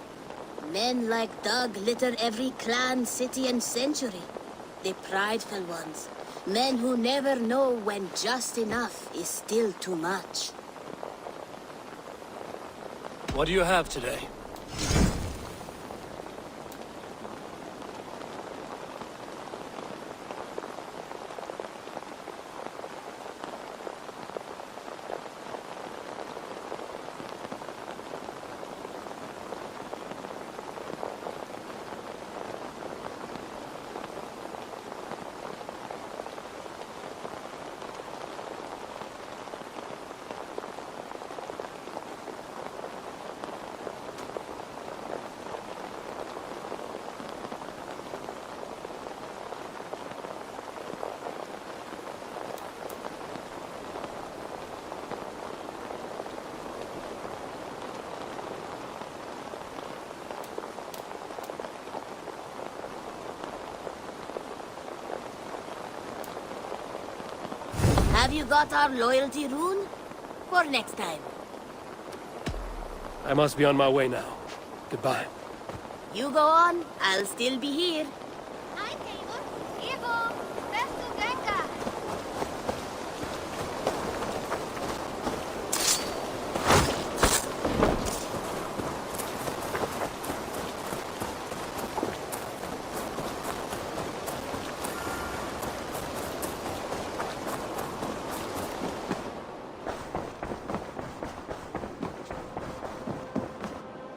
Men like Doug litter every clan, city, and century. The prideful ones. Men who never know when just enough is still too much. What do you have today? Have you got our loyalty rune? For next time. I must be on my way now. Goodbye. You go on, I'll still be here.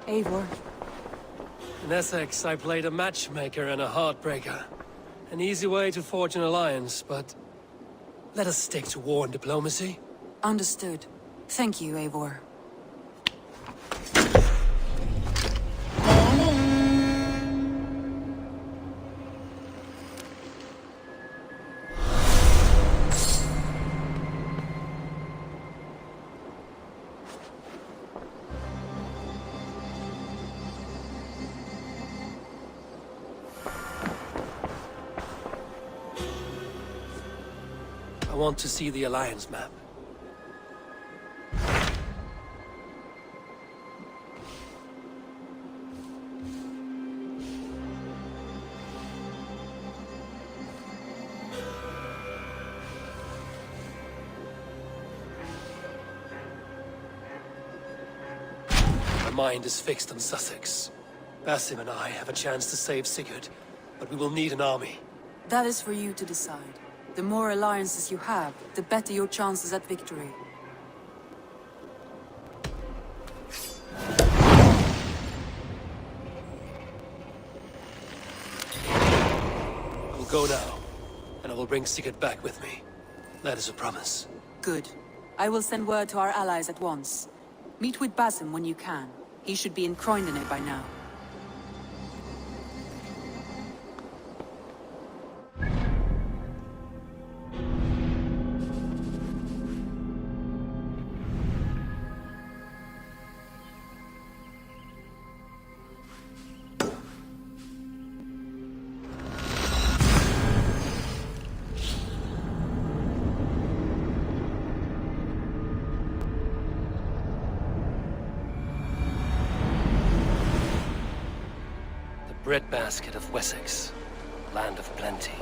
Eivor. In Essex, I played a matchmaker and a heartbreaker. An easy way to forge an alliance, but let us stick to war and diplomacy. Understood. Thank you, Eivor. I want to see the Alliance map. My mind is fixed on Sussex. Basim and I have a chance to save Sigurd, but we will need an army. That is for you to decide. The more alliances you have, the better your chances at victory. I will go now, and I will bring Sigurd back with me. That is a promise. Good. I will send word to our allies at once. Meet with Basim when you can. He should be in Croydon by now. Breadbasket of Wessex, land of plenty.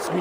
Show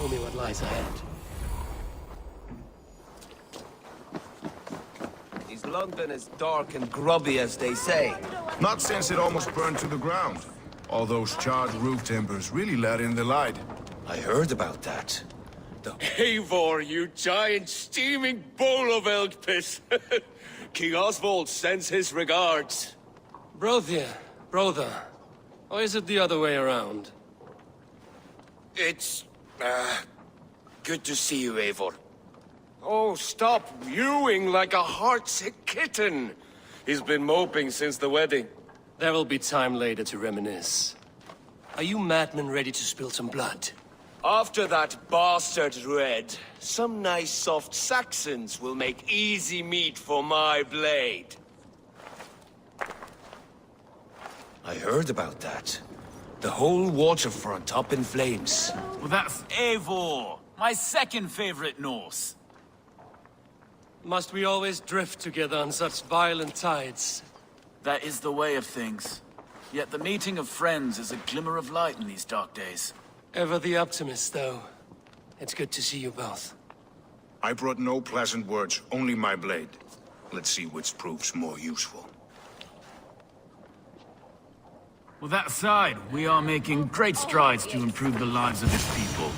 me what lies ahead. Is London as dark and grubby as they say? Not since it almost burned to the ground. All those charred roof timbers really let in the light. I heard about that. Eivor, you giant steaming bowl of elk piss. King Oswald sends his regards. Brother. Or is it the other way around? It's, good to see you, Eivor. Oh, stop mewing like a heartsick kitten. He's been moping since the wedding. There will be time later to reminisce. Are you madmen ready to spill some blood? After that bastard Red, some nice soft Saxons will make easy meat for my blade. I heard about that. The whole waterfront up in flames. Well, that's Eivor, my second favorite Norse. Must we always drift together on such violent tides? That is the way of things. Yet the meeting of friends is a glimmer of light in these dark days. Ever the optimist, though. It's good to see you both. I brought no pleasant words, only my blade. Let's see which proves more useful. With that aside, we are making great strides to improve the lives of its people.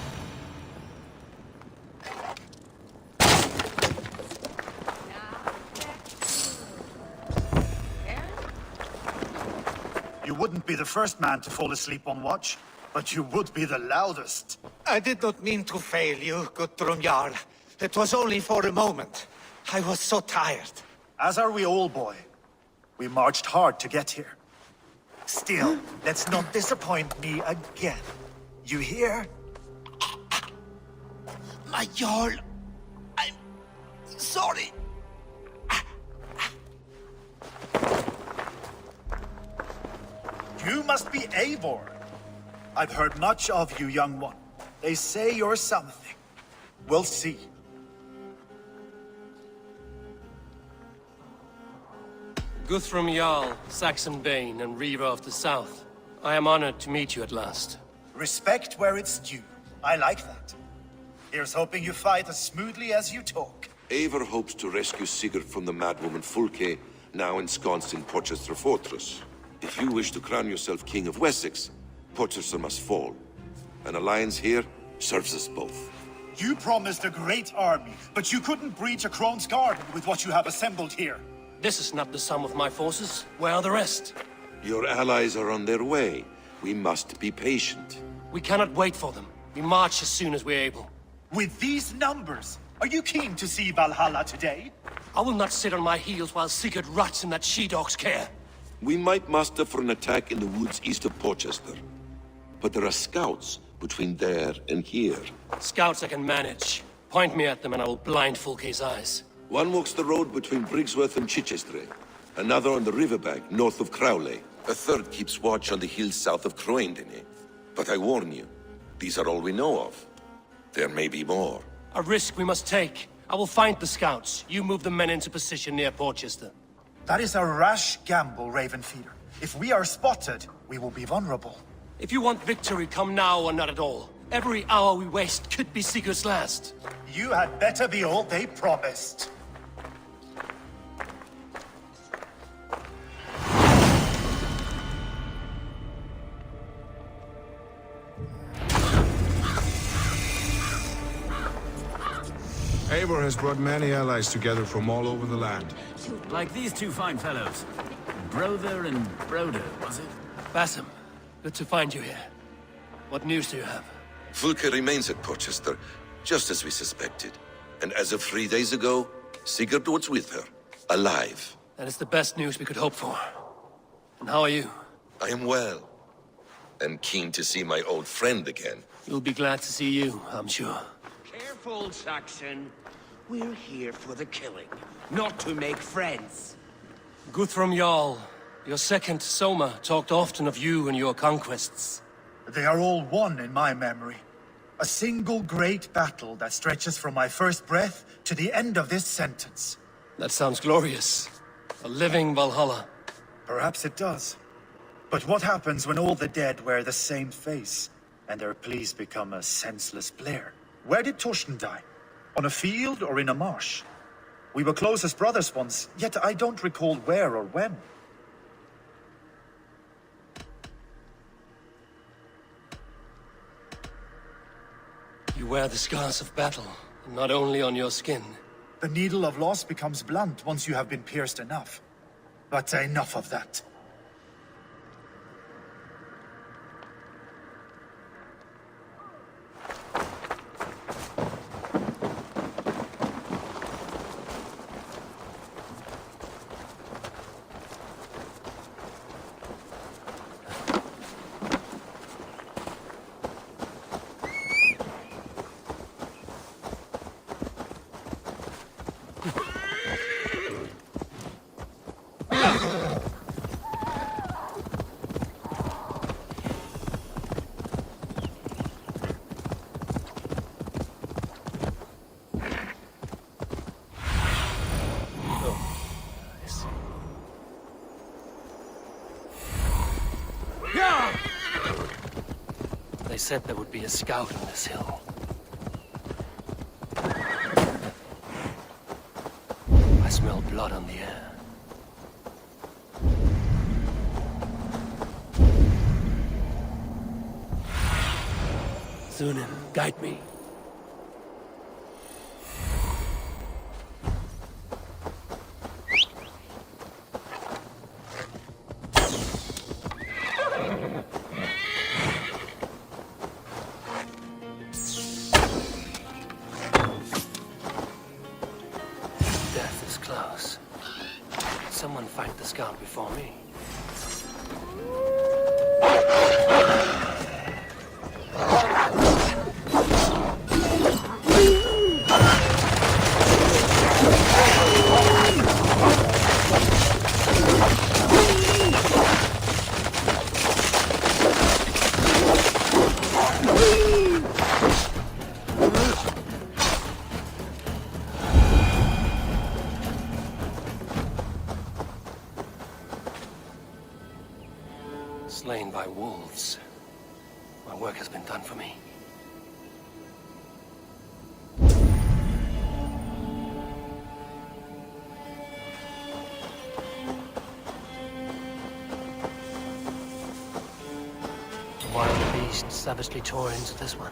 You wouldn't be the first man to fall asleep on watch, but you would be the loudest. I did not mean to fail you, Guthrum Jarl. It was only for a moment. I was so tired. As are we all, boy. We marched hard to get here. Still, let's not disappoint me again. You hear? My Jarl, I'm sorry. You must be Eivor. I've heard much of you, young one. They say you're something. We'll see. Guthrum Jarl, Saxon Bane, and Reaver of the South. I am honored to meet you at last. Respect where it's due. I like that. Here's hoping you fight as smoothly as you talk. Eivor hopes to rescue Sigurd from the madwoman Fulke, now ensconced in Porchester Fortress. If you wish to crown yourself King of Wessex, Porchester must fall. An alliance here serves us both. You promised a great army, but you couldn't breach a Crone's garden with what you have assembled here. This is not the sum of my forces. Where are the rest? Your allies are on their way. We must be patient. We cannot wait for them. We march as soon as we're able. With these numbers, are you keen to see Valhalla today? I will not sit on my heels while Sigurd rots in that she-dog's care. We might muster for an attack in the woods east of Porchester. But there are scouts between there and here. Scouts I can manage. Point me at them and I will blind Fulke's eyes. One walks the road between Briggsworth and Chichester. Another on the riverbank north of Crowley. A third keeps watch on the hills south of Croendene. But I warn you, these are all we know of. There may be more. A risk we must take. I will find the scouts. You move the men into position near Porchester. That is a rash gamble, Ravenfeeder. If we are spotted, we will be vulnerable. If you want victory, come now or not at all. Every hour we waste could be Sigurd's last. You had better be all they promised. Eivor has brought many allies together from all over the land. Like these two fine fellows. Brother and Broder, was it? Basim, good to find you here. What news do you have? Fulke remains at Porchester, just as we suspected. And as of 3 days ago, Sigurd was with her, alive. That is the best news we could hope for. And how are you? I am well, and keen to see my old friend again. You'll be glad to see you, I'm sure. Careful, Saxon. We're here for the killing, not to make friends. Guthrum Jarl, your second Soma, talked often of you and your conquests. They are all one in my memory. A single great battle that stretches from my first breath to the end of this sentence. That sounds glorious. A living Valhalla. Perhaps it does. But what happens when all the dead wear the same face, and their pleas become a senseless blare? Where did Torsten die? On a field or in a marsh? We were close as brothers once, yet I don't recall where or when. You wear the scars of battle, not only on your skin. The needle of loss becomes blunt once you have been pierced enough. But enough of that. They said there would be a scout on this hill. I smell blood on the air. Sunan, guide me. Death is close. Someone fight the scout before me. Slain by wolves. My work has been done for me. beast savagely tore into this one.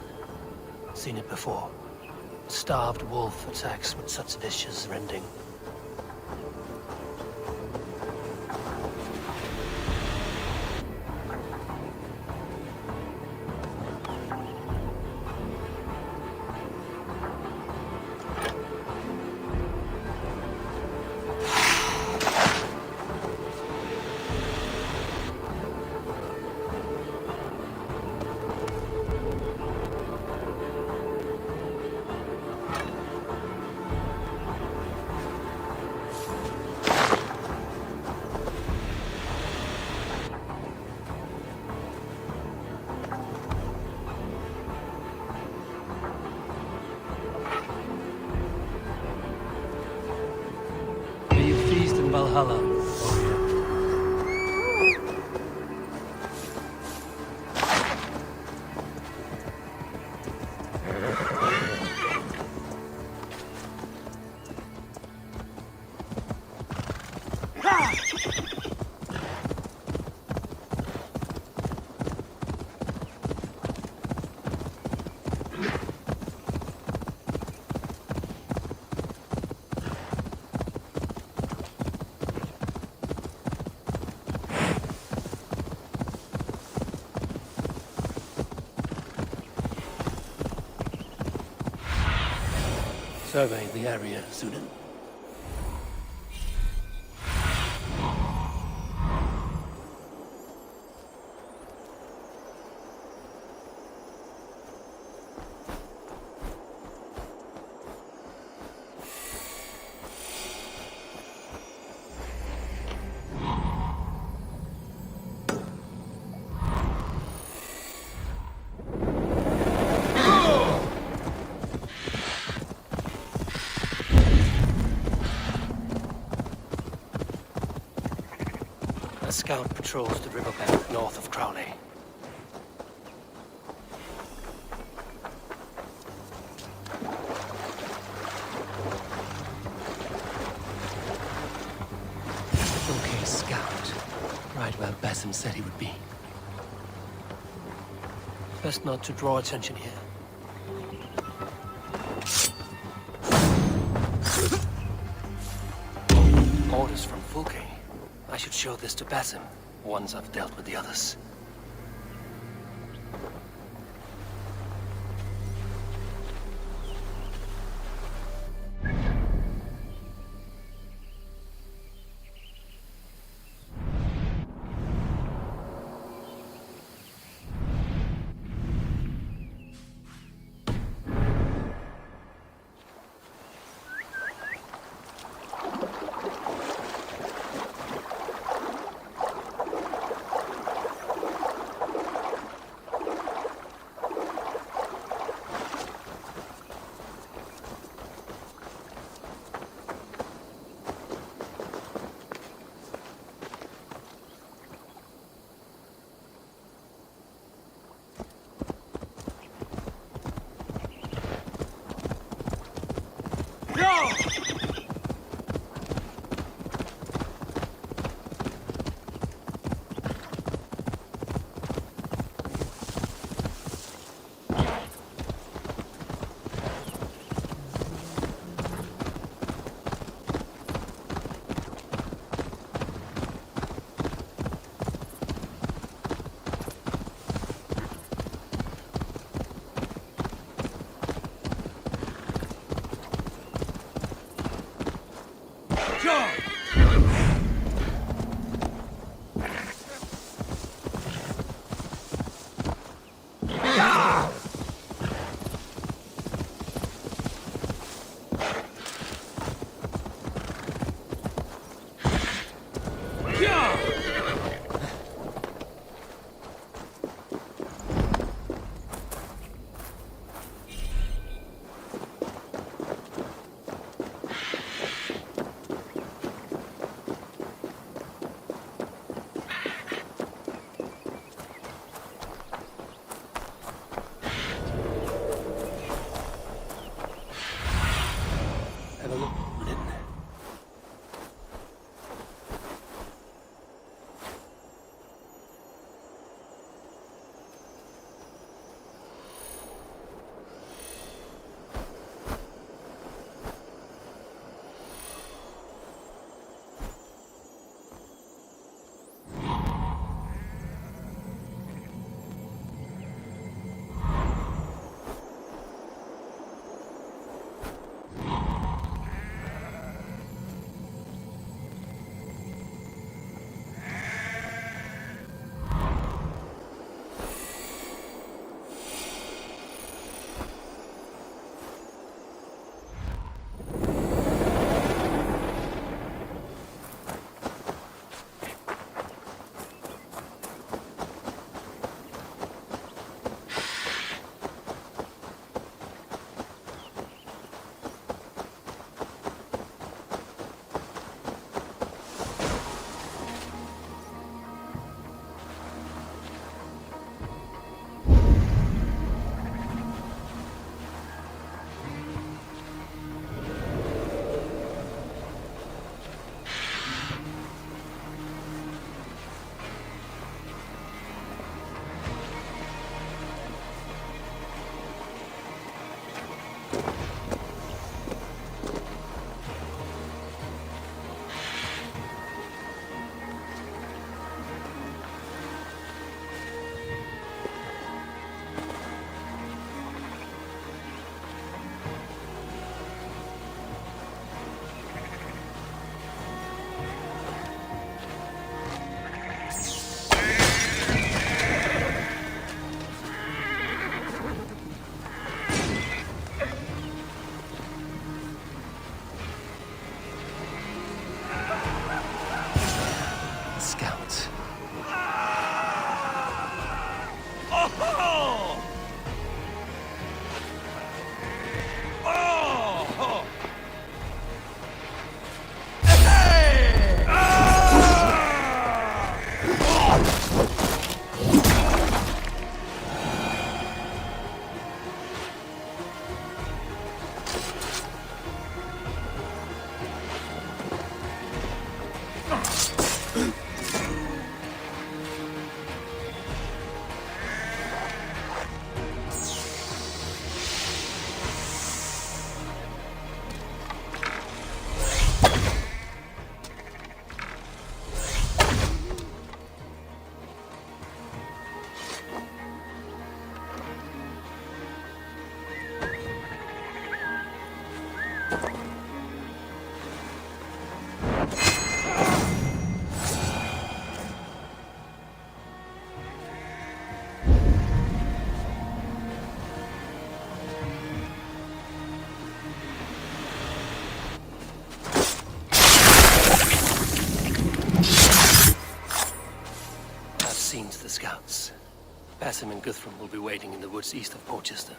Seen it before. Starved wolf attacks with such vicious rending. Valhalla. Survey the area, Sunan. A scout patrols the riverbank north of Crowley. Okay, scout. Right where Basim said he would be. Best not to draw attention here. Orders from Fulke. I should show this to Basim, once I've dealt with the others. seen to the scouts. Basim and Guthrum will be waiting in the woods east of Porchester.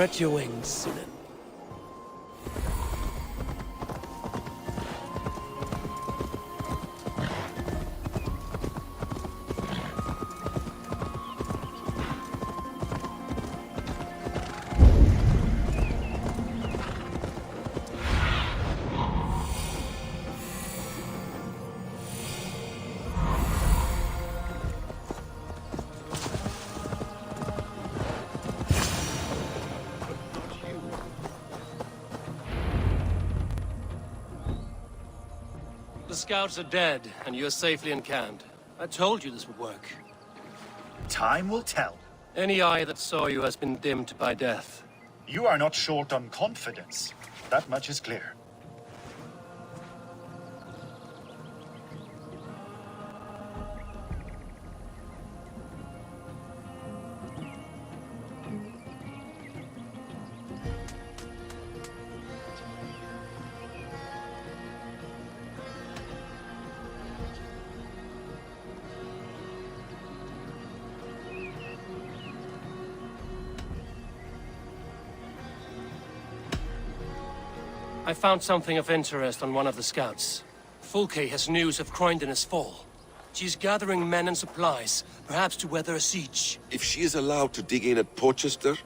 Stretch your wings, Sinan. The scouts are dead, and you're safely encamped. I told you this would work. Time will tell. Any eye that saw you has been dimmed by death. You are not short on confidence. That much is clear. I found something of interest on one of the scouts. Fulke has news of Croydon's fall. She's gathering men and supplies, perhaps to weather a siege. If she is allowed to dig in at Porchester,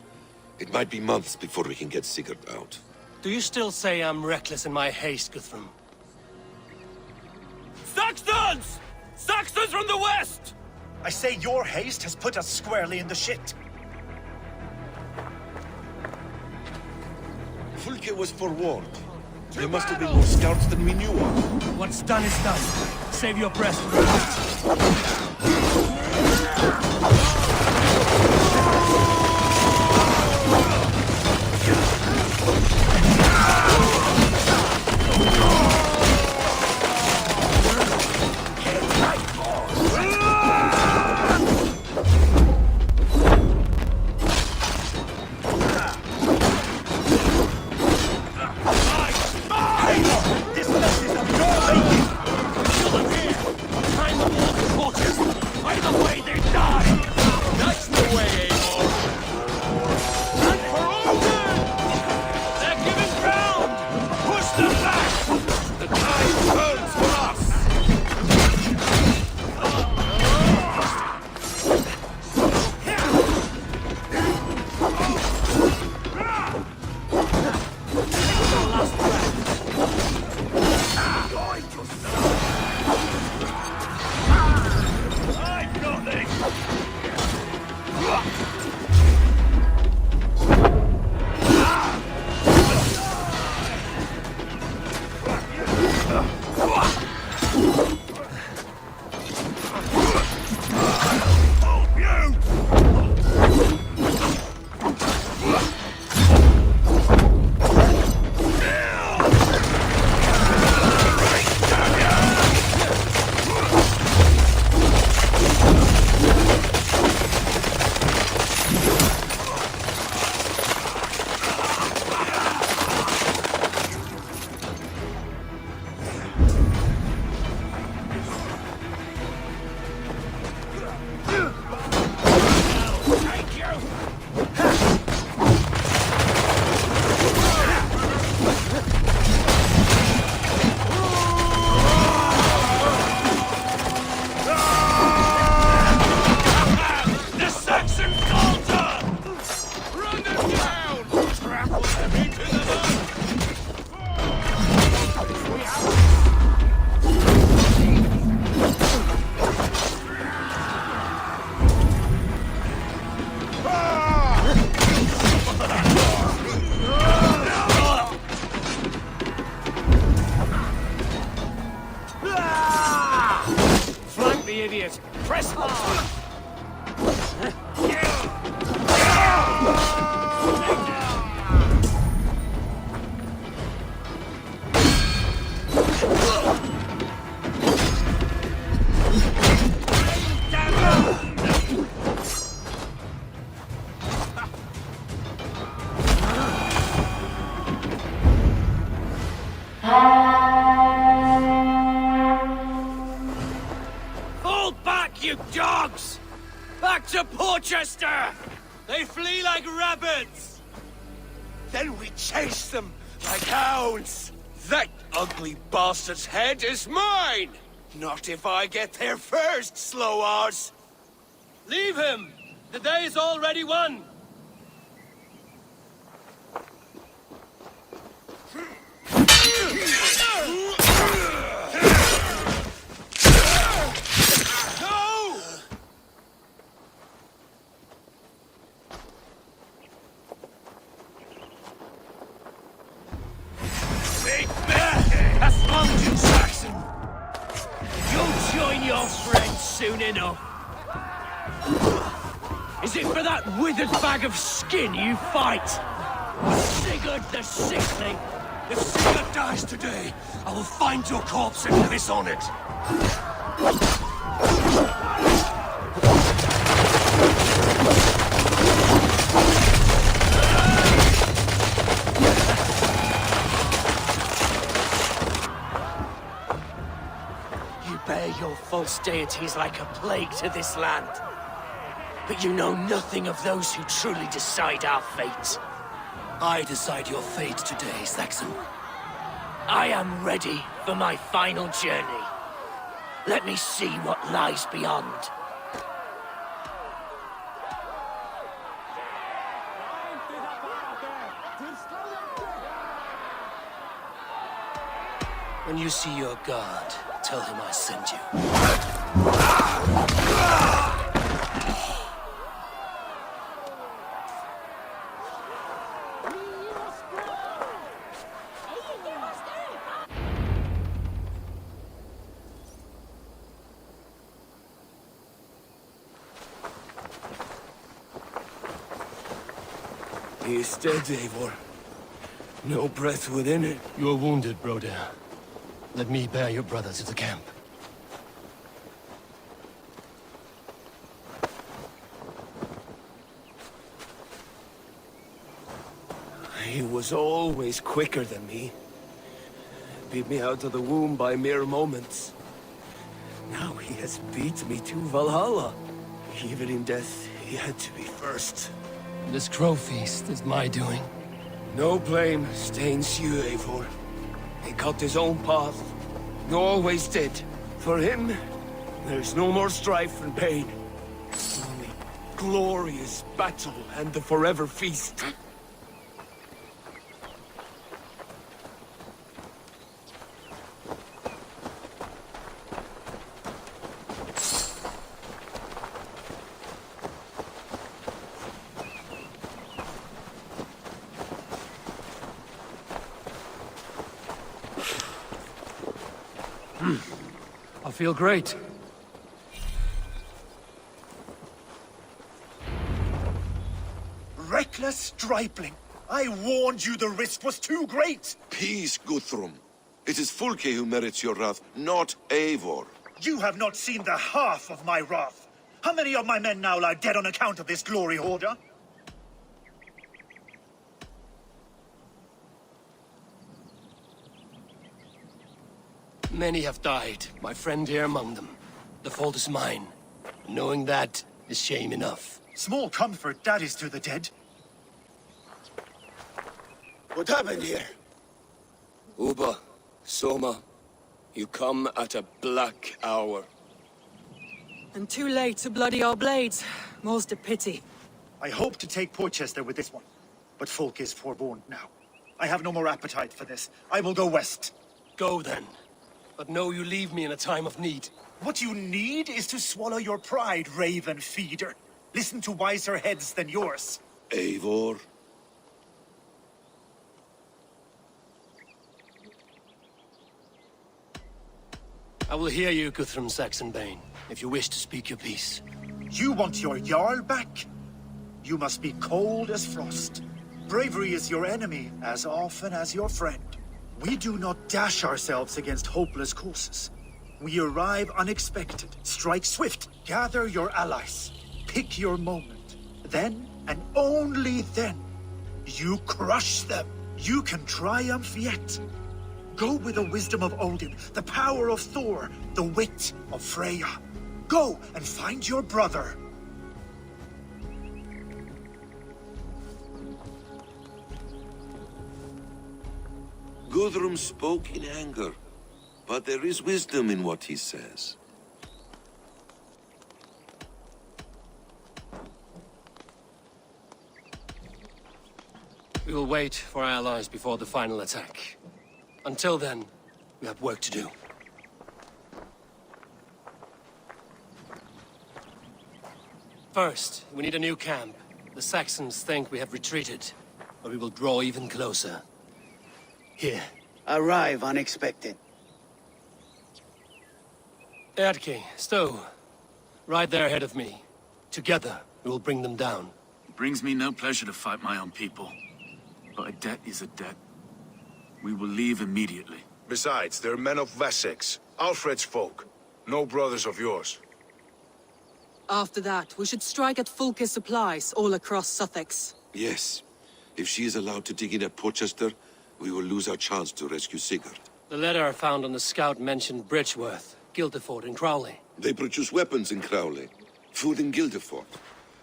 it might be months before we can get Sigurd out. Do you still say I'm reckless in my haste, Guthrum? Saxons! Saxons from the west! I say your haste has put us squarely in the shit. Fulke was forewarned. There must have been more scouts than we knew of. What's done is done. Save your breath for the last. Porchester! They flee like rabbits! Then we chase them like hounds! That ugly bastard's head is mine! Not if I get there first, slow-arse! Leave him! The day is already won! That's mountain, Saxon! You'll join your friends soon enough. Is it for that withered bag of skin you fight? Sigurd the Sickly? If Sigurd dies today, I will find your corpse and piss on it. You bear your false deities like a plague to this land. But you know nothing of those who truly decide our fate. I decide your fate today, Saxon. I am ready for my final journey. Let me see what lies beyond. When you see your god, tell him I sent you. He is dead, Eivor. No breath within it. You are wounded, Broder. Let me bear your brother to the camp. He was always quicker than me. Beat me out of the womb by mere moments. Now he has beat me to Valhalla. Even in death, he had to be first. This crow feast is my doing. No blame stains you, Eivor. He cut his own path. He always did. For him, there's no more strife and pain. Only glorious battle and the forever feast. I feel great. Reckless stripling! I warned you the risk was too great! Peace, Guthrum. It is Fulke who merits your wrath, not Eivor. You have not seen the half of my wrath. How many of my men now lie dead on account of this glory hoarder? Many have died, my friend here among them. The fault is mine. Knowing that is shame enough. Small comfort that is to the dead. What happened here? Uba, Soma, you come at a black hour. And too late to bloody our blades. More's the pity. I hope to take Porchester with this one, but Folk is forewarned now. I have no more appetite for this. I will go west. Go then. But know you leave me in a time of need. What you need is to swallow your pride, raven feeder. Listen to wiser heads than yours. Eivor? I will hear you, Guthrum Saxonbane, if you wish to speak your piece. You want your Jarl back? You must be cold as frost. Bravery is your enemy as often as your friend. We do not dash ourselves against hopeless courses. We arrive unexpected, strike swift, gather your allies, pick your moment. Then, and only then, you crush them. You can triumph yet. Go with the wisdom of Odin, the power of Thor, the wit of Freya. Go and find your brother. Guthrum spoke in anger, but there is wisdom in what he says. We will wait for our allies before the final attack. Until then, we have work to do. First, we need a new camp. The Saxons think we have retreated, but we will draw even closer. Here. Arrive unexpected. Erke, Stowe. Right there ahead of me. Together, we will bring them down. It brings me no pleasure to fight my own people. But a debt is a debt. We will leave immediately. Besides, they're men of Wessex, Alfred's folk. No brothers of yours. After that, we should strike at Fulke's supplies all across Sussex. Yes. If she is allowed to dig in at Portchester, we will lose our chance to rescue Sigurd. The letter I found on the scout mentioned Bridgeworth, Guildeford, and Crowley. They produce weapons in Crowley, food in Guildeford.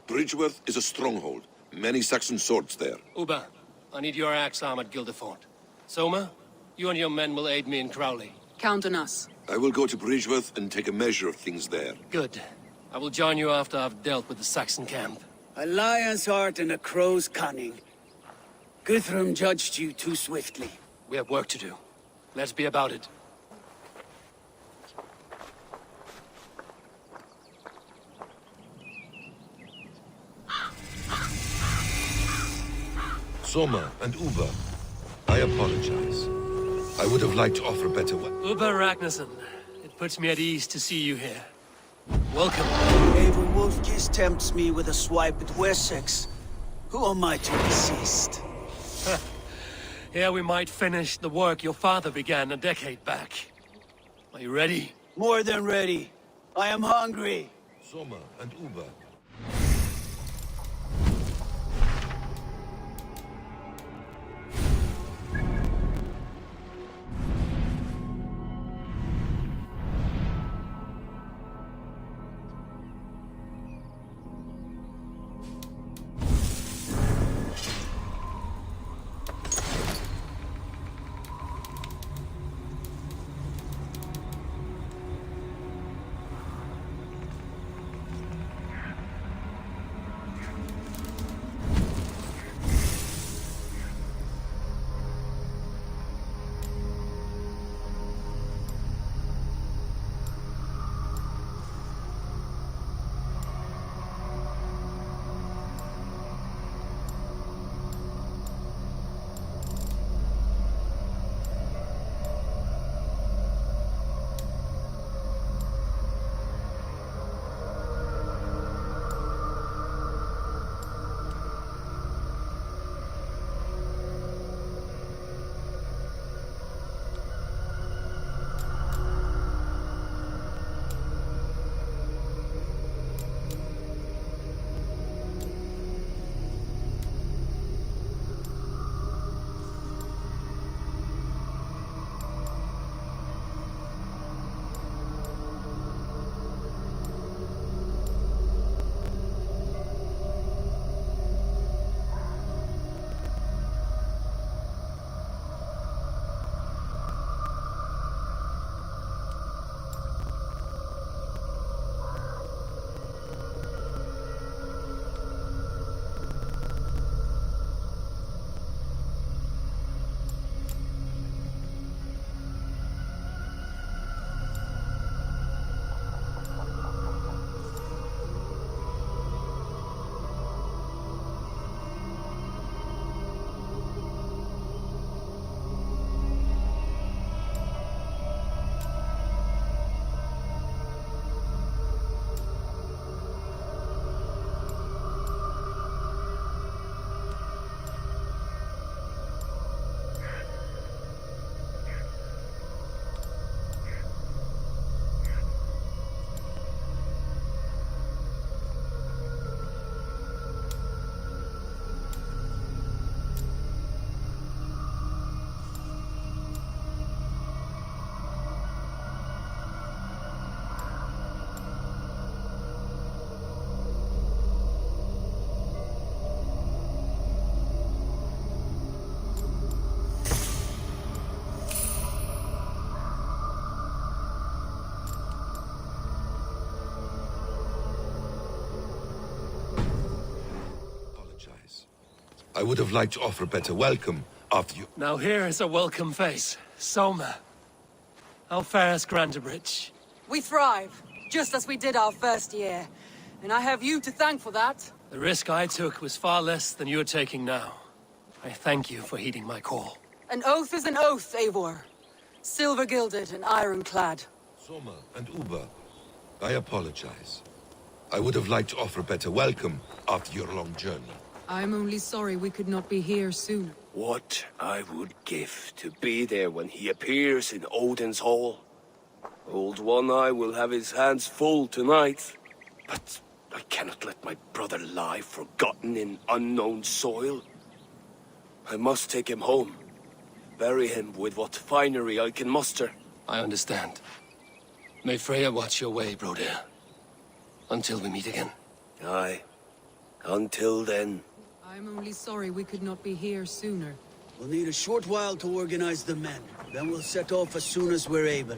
Bridgeworth is a stronghold. Many Saxon swords there. Uba, I need your axe arm at Guildeford. Soma, you and your men will aid me in Crowley. Count on us. I will go to Bridgeworth and take a measure of things there. Good. I will join you after I've dealt with the Saxon camp. A lion's heart and a crow's cunning. Guthrum judged you too swiftly. We have work to do. Let's be about it. Soma and Uba, I apologize. I would have liked to offer better Uba Ragnarsson, it puts me at ease to see you here. Welcome. Eivor Wolfkiss tempts me with a swipe at Wessex. Who am I to resist? Here we might finish the work your father began a decade back. Are you ready? More than ready. I am hungry. Soma and Uba. I would have liked to offer a better welcome after you... Now here is a welcome face. Soma. How fares Granderbridge? We thrive, just as we did our first year. And I have you to thank for that. The risk I took was far less than you're taking now. I thank you for heeding my call. An oath is an oath, Eivor. Silver-gilded and ironclad. Soma and Uber, I apologize. I would have liked to offer a better welcome after your long journey. I'm only sorry we could not be here sooner. What I would give to be there when he appears in Odin's Hall. Old One Eye will have his hands full tonight. But I cannot let my brother lie forgotten in unknown soil. I must take him home. Bury him with what finery I can muster. I understand. May Freya watch your way, Broder. Until we meet again. Aye. Until then. I'm only sorry we could not be here sooner. We'll need a short while to organize the men. Then we'll set off as soon as we're able.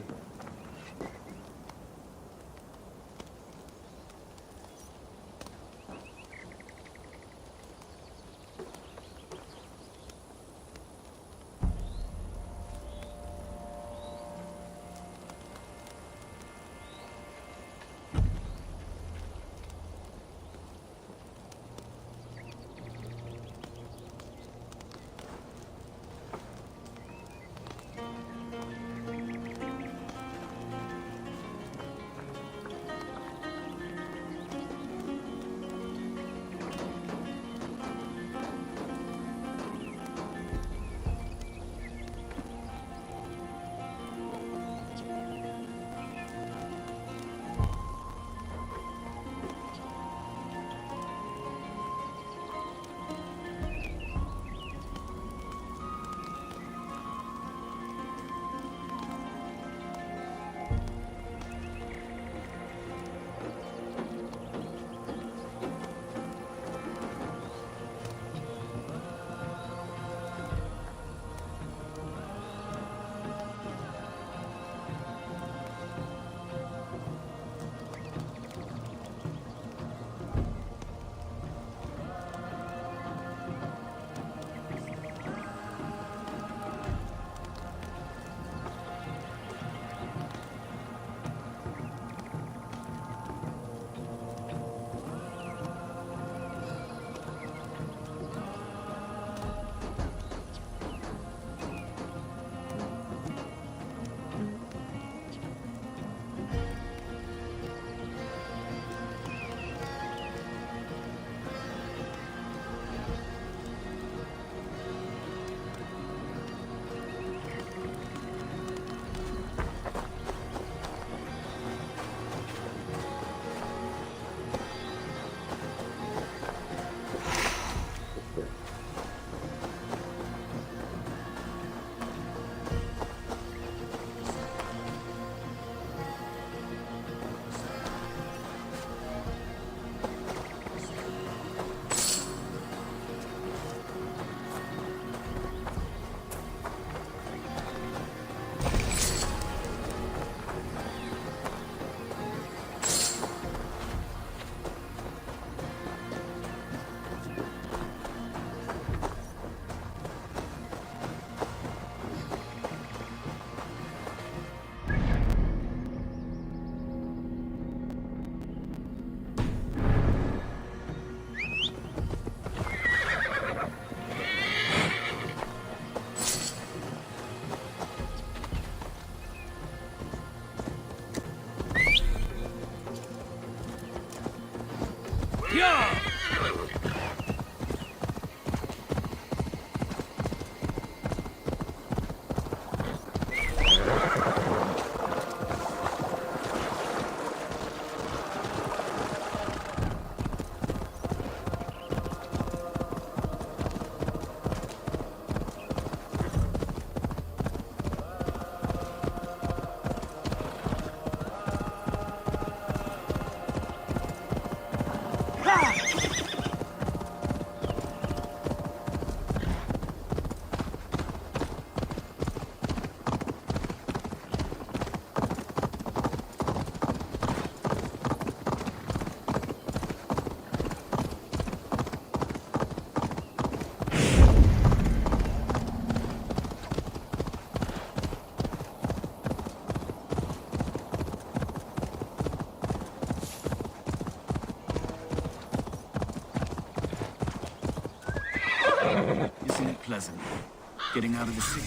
getting out of the city.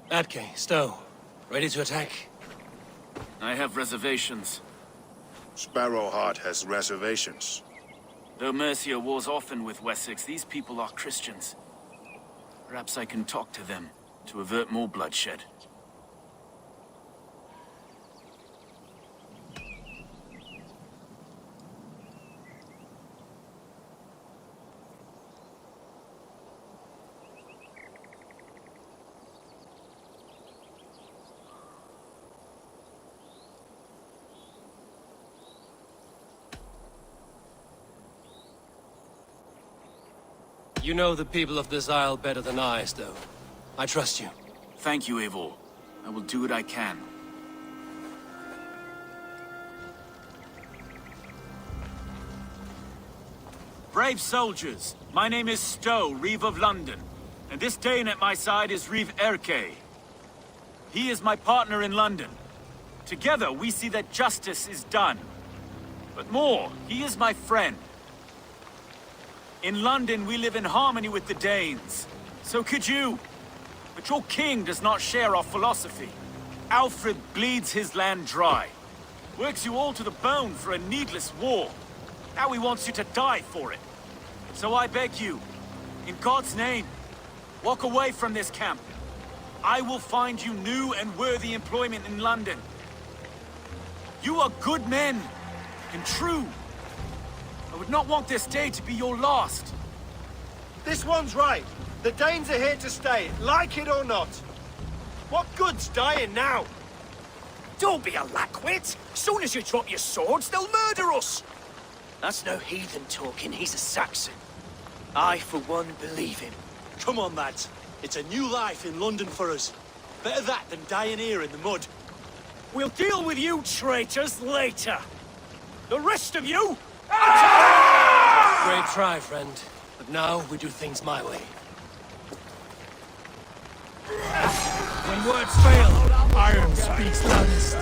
Atke, Stowe, ready to attack? I have reservations. Sparrowheart has reservations. Though Mercia wars often with Wessex, these people are Christians. Perhaps I can talk to them to avert more bloodshed. You know the people of this isle better than I, Stowe. I trust you. Thank you, Eivor. I will do what I can. Brave soldiers, my name is Stowe, Reeve of London, and this Dane at my side is Reeve Erke. He is my partner in London. Together we see that justice is done. But more, he is my friend. In London, we live in harmony with the Danes. So could you. But your king does not share our philosophy. Alfred bleeds his land dry. Works you all to the bone for a needless war. Now he wants you to die for it. So I beg you, in God's name, walk away from this camp. I will find you new and worthy employment in London. You are good men, and true. I would not want this day to be your last. This one's right. The Danes are here to stay, like it or not. What good's dying now? Don't be a lackwit. Soon as you drop your swords, they'll murder us. That's no heathen talking, he's a Saxon. I, for one, believe him. Come on, lads. It's a new life in London for us. Better that than dying here in the mud. We'll deal with you traitors later. The rest of you... Great try, friend. But now we do things my way. When words fail, iron speaks loudest.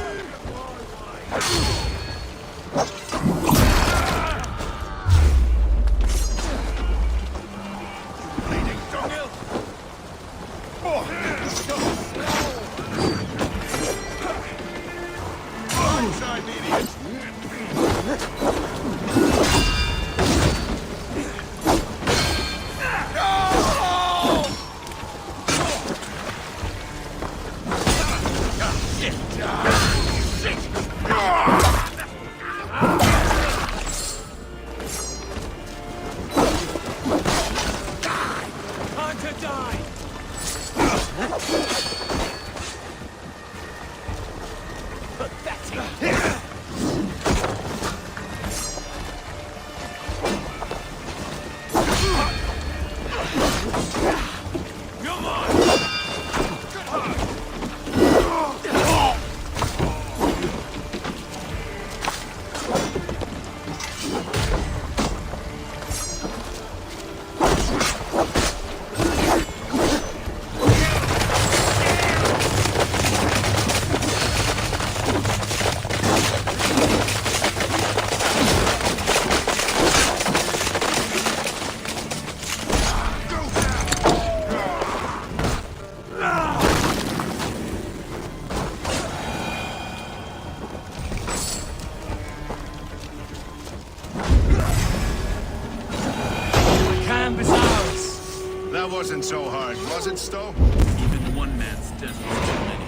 Wasn't so hard, was it, Stowe? Even one man's death was too many.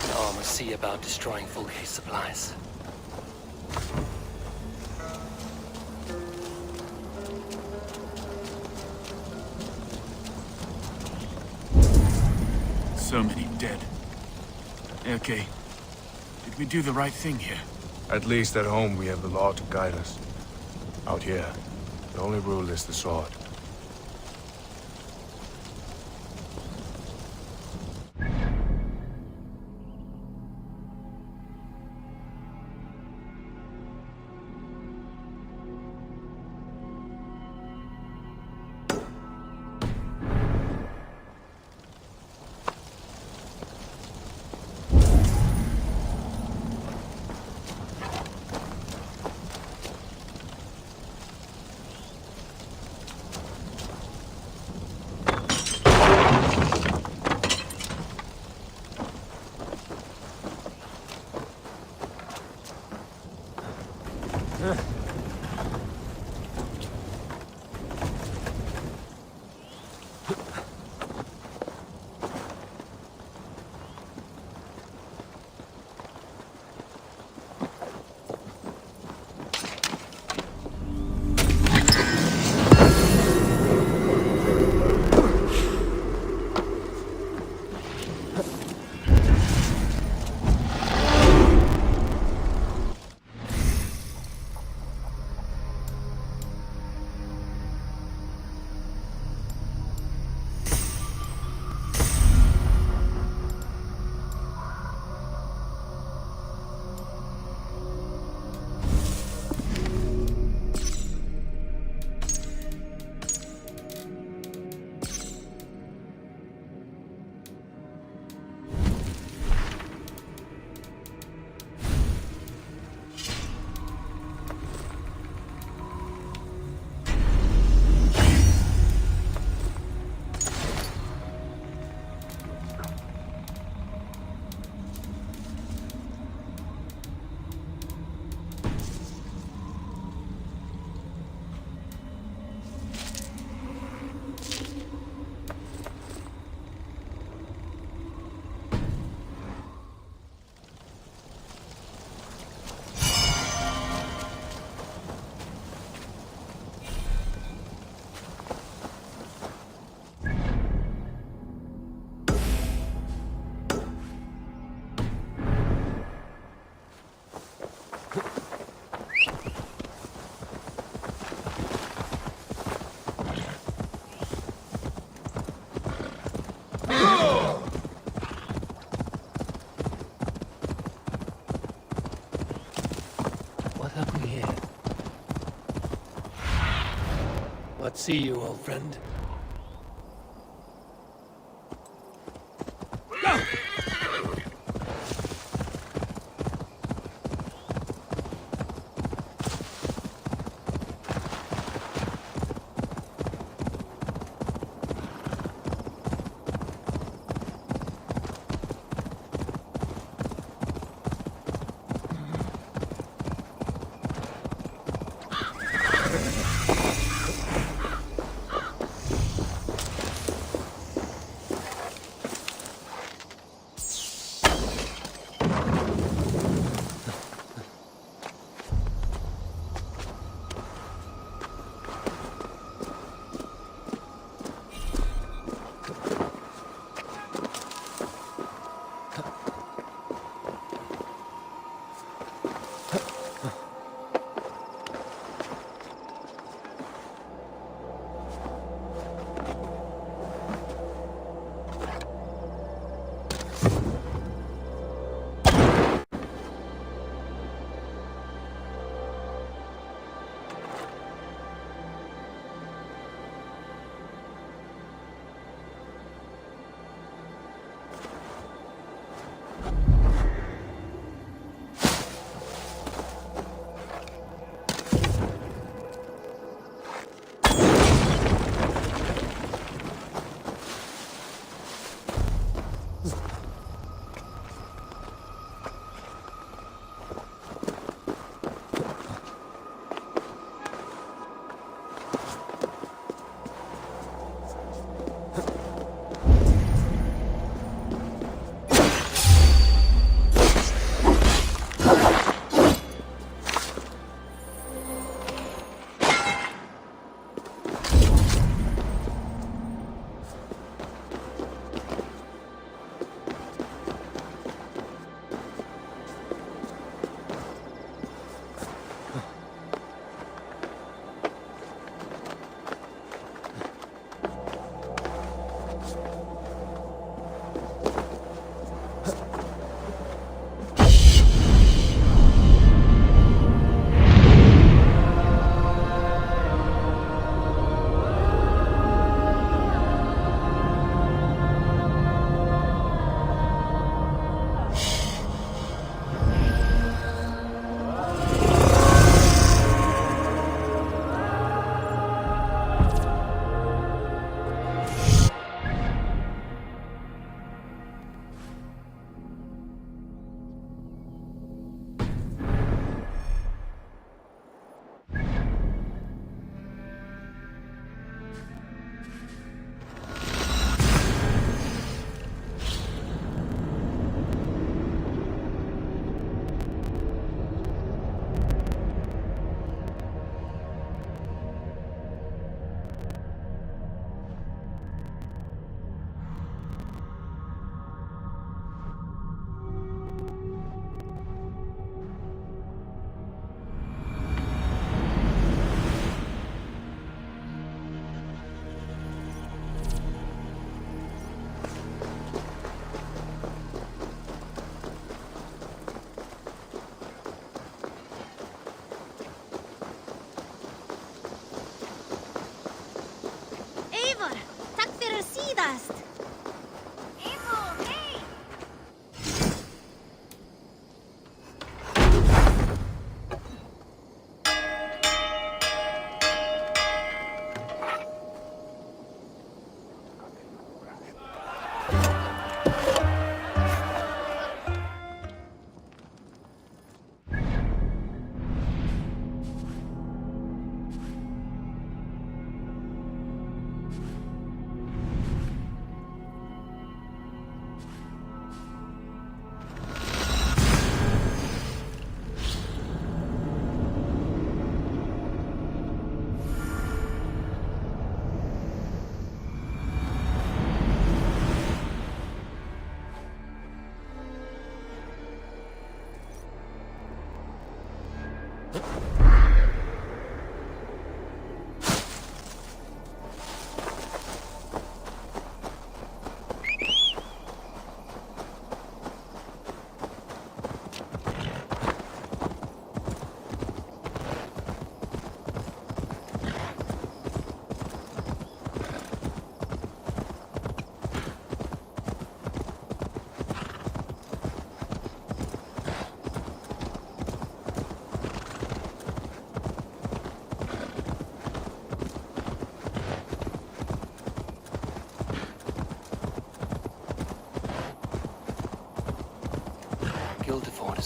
Now I must see about destroying Fulke's supplies. So many dead. Okay. Did we do the right thing here? At least at home we have the law to guide us. Out here, the only rule is the sword. What see you, old friend? Go!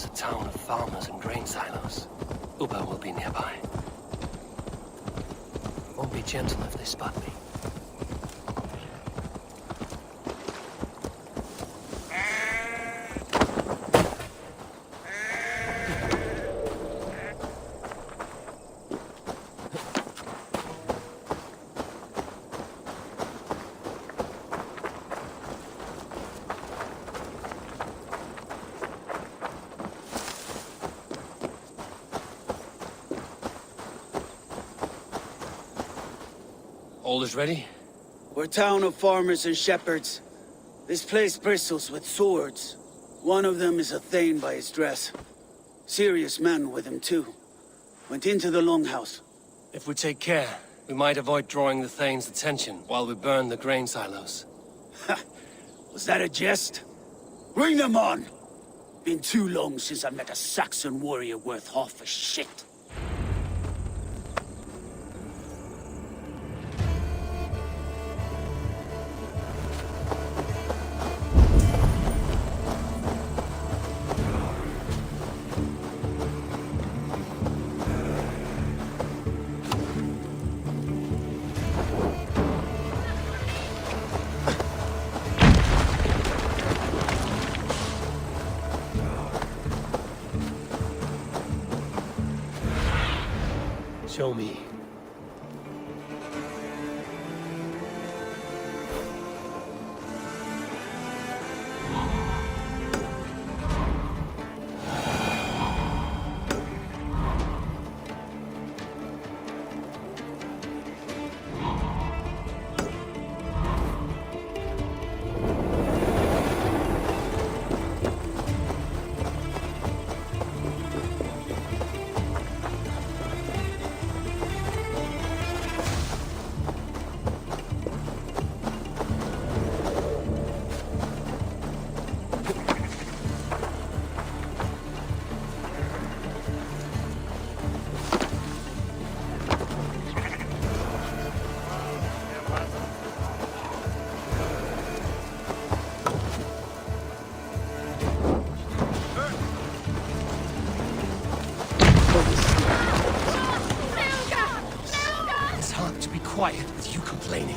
is a town of farmers and grain silos. Uber will be nearby. Won't be gentle if they spot me. All is ready? We're a town of farmers and shepherds. This place bristles with swords. One of them is a Thane by his dress. Serious man with him too. Went into the longhouse. If we take care, we might avoid drawing the Thane's attention while we burn the grain silos. Was that a jest? Bring them on! Been too long since I met a Saxon warrior worth half a shit. Show me. It's hard to be quiet with you complaining.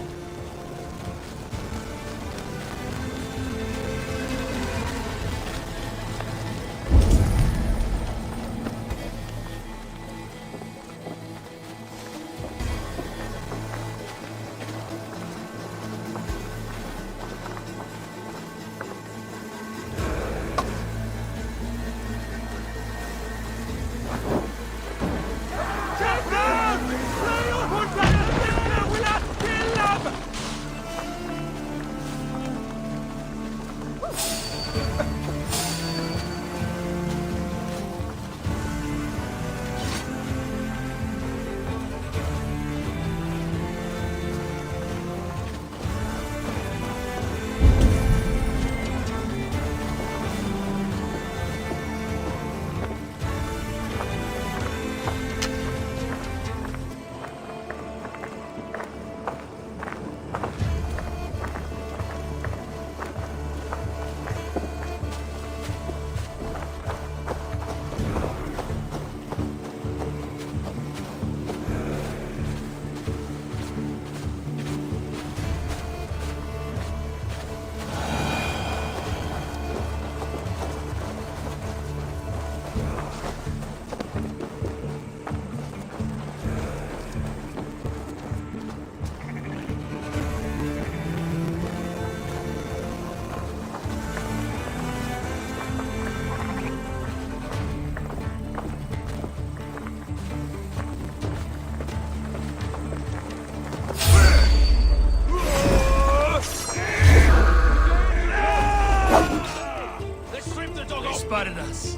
Spotted us.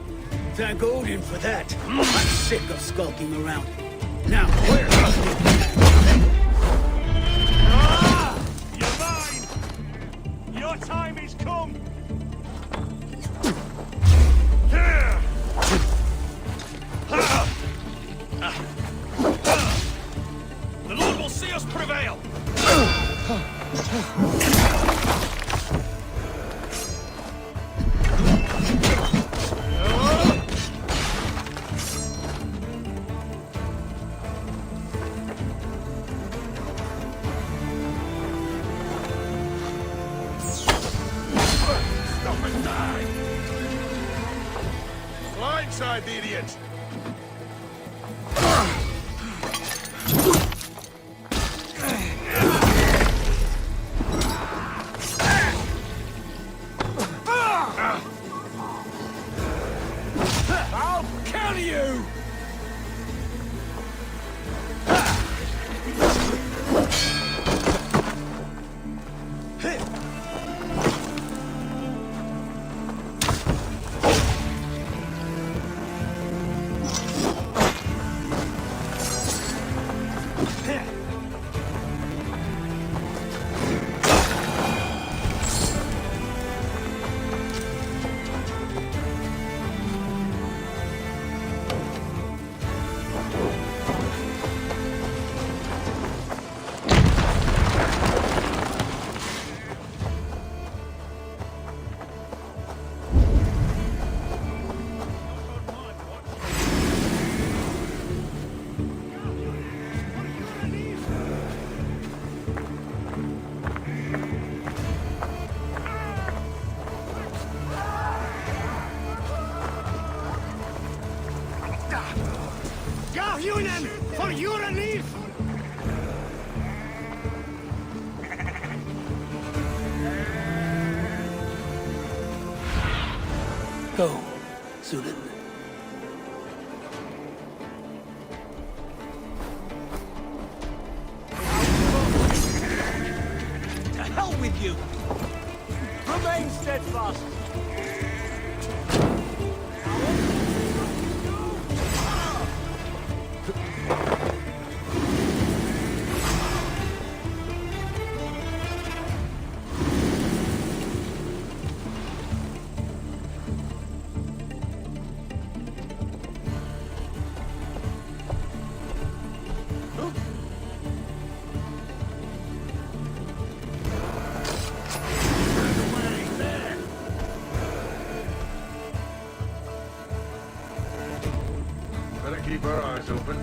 Thank Odin for that. I'm sick of skulking around. Now, where? You're mine! Your time is come! The Lord will see us prevail! inside the idiot! I'll kill you! For your relief! Go, Zulin. To hell with you! Remain steadfast! Better keep our eyes open.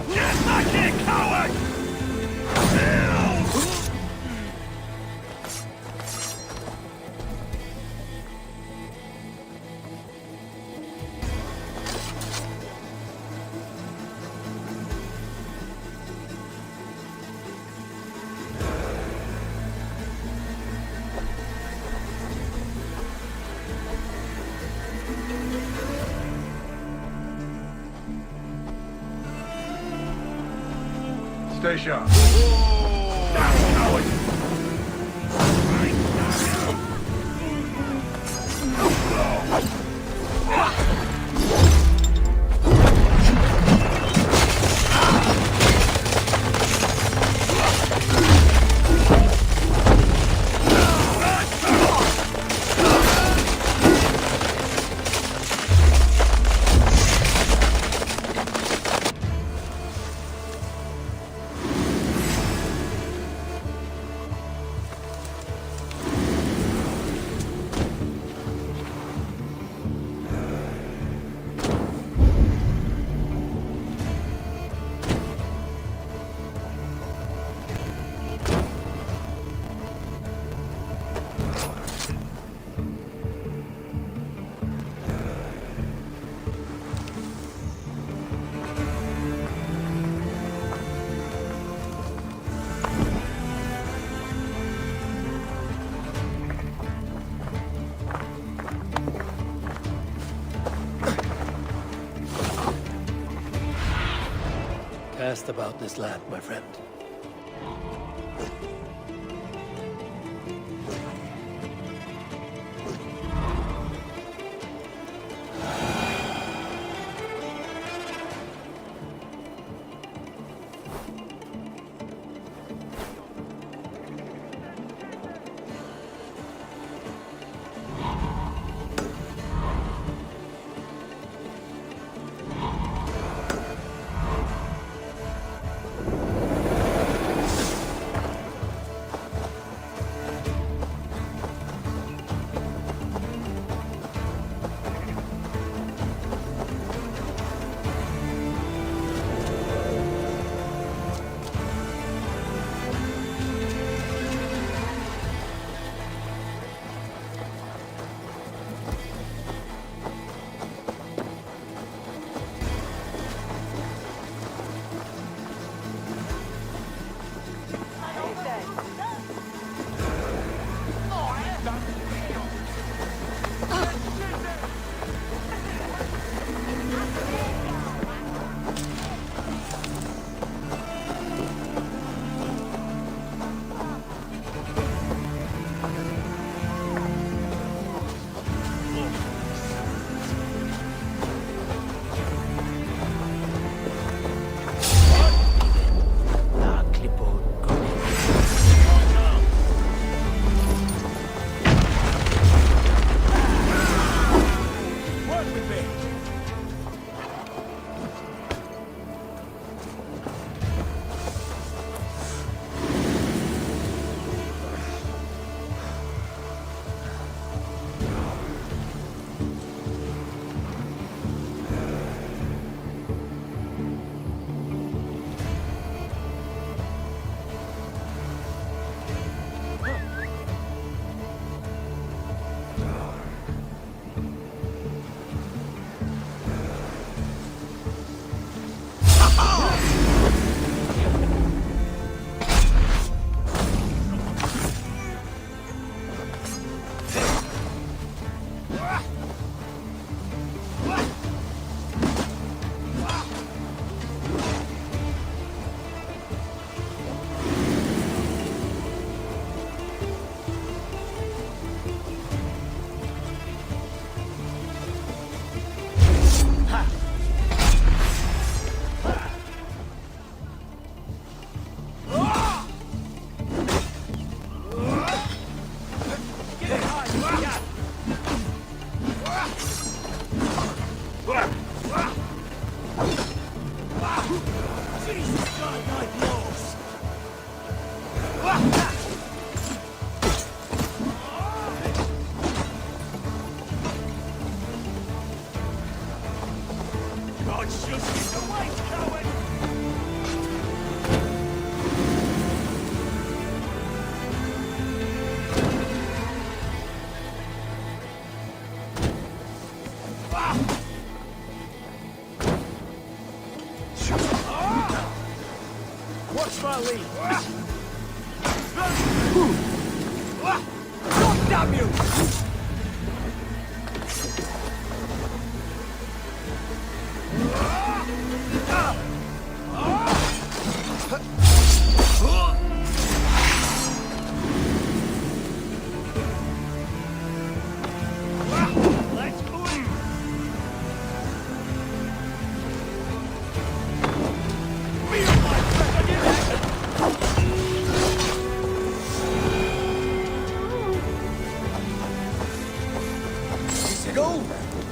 Get back here, coward! Stay sharp. Cast about this land, my friend. Watch my lead. God damn you! Is it over?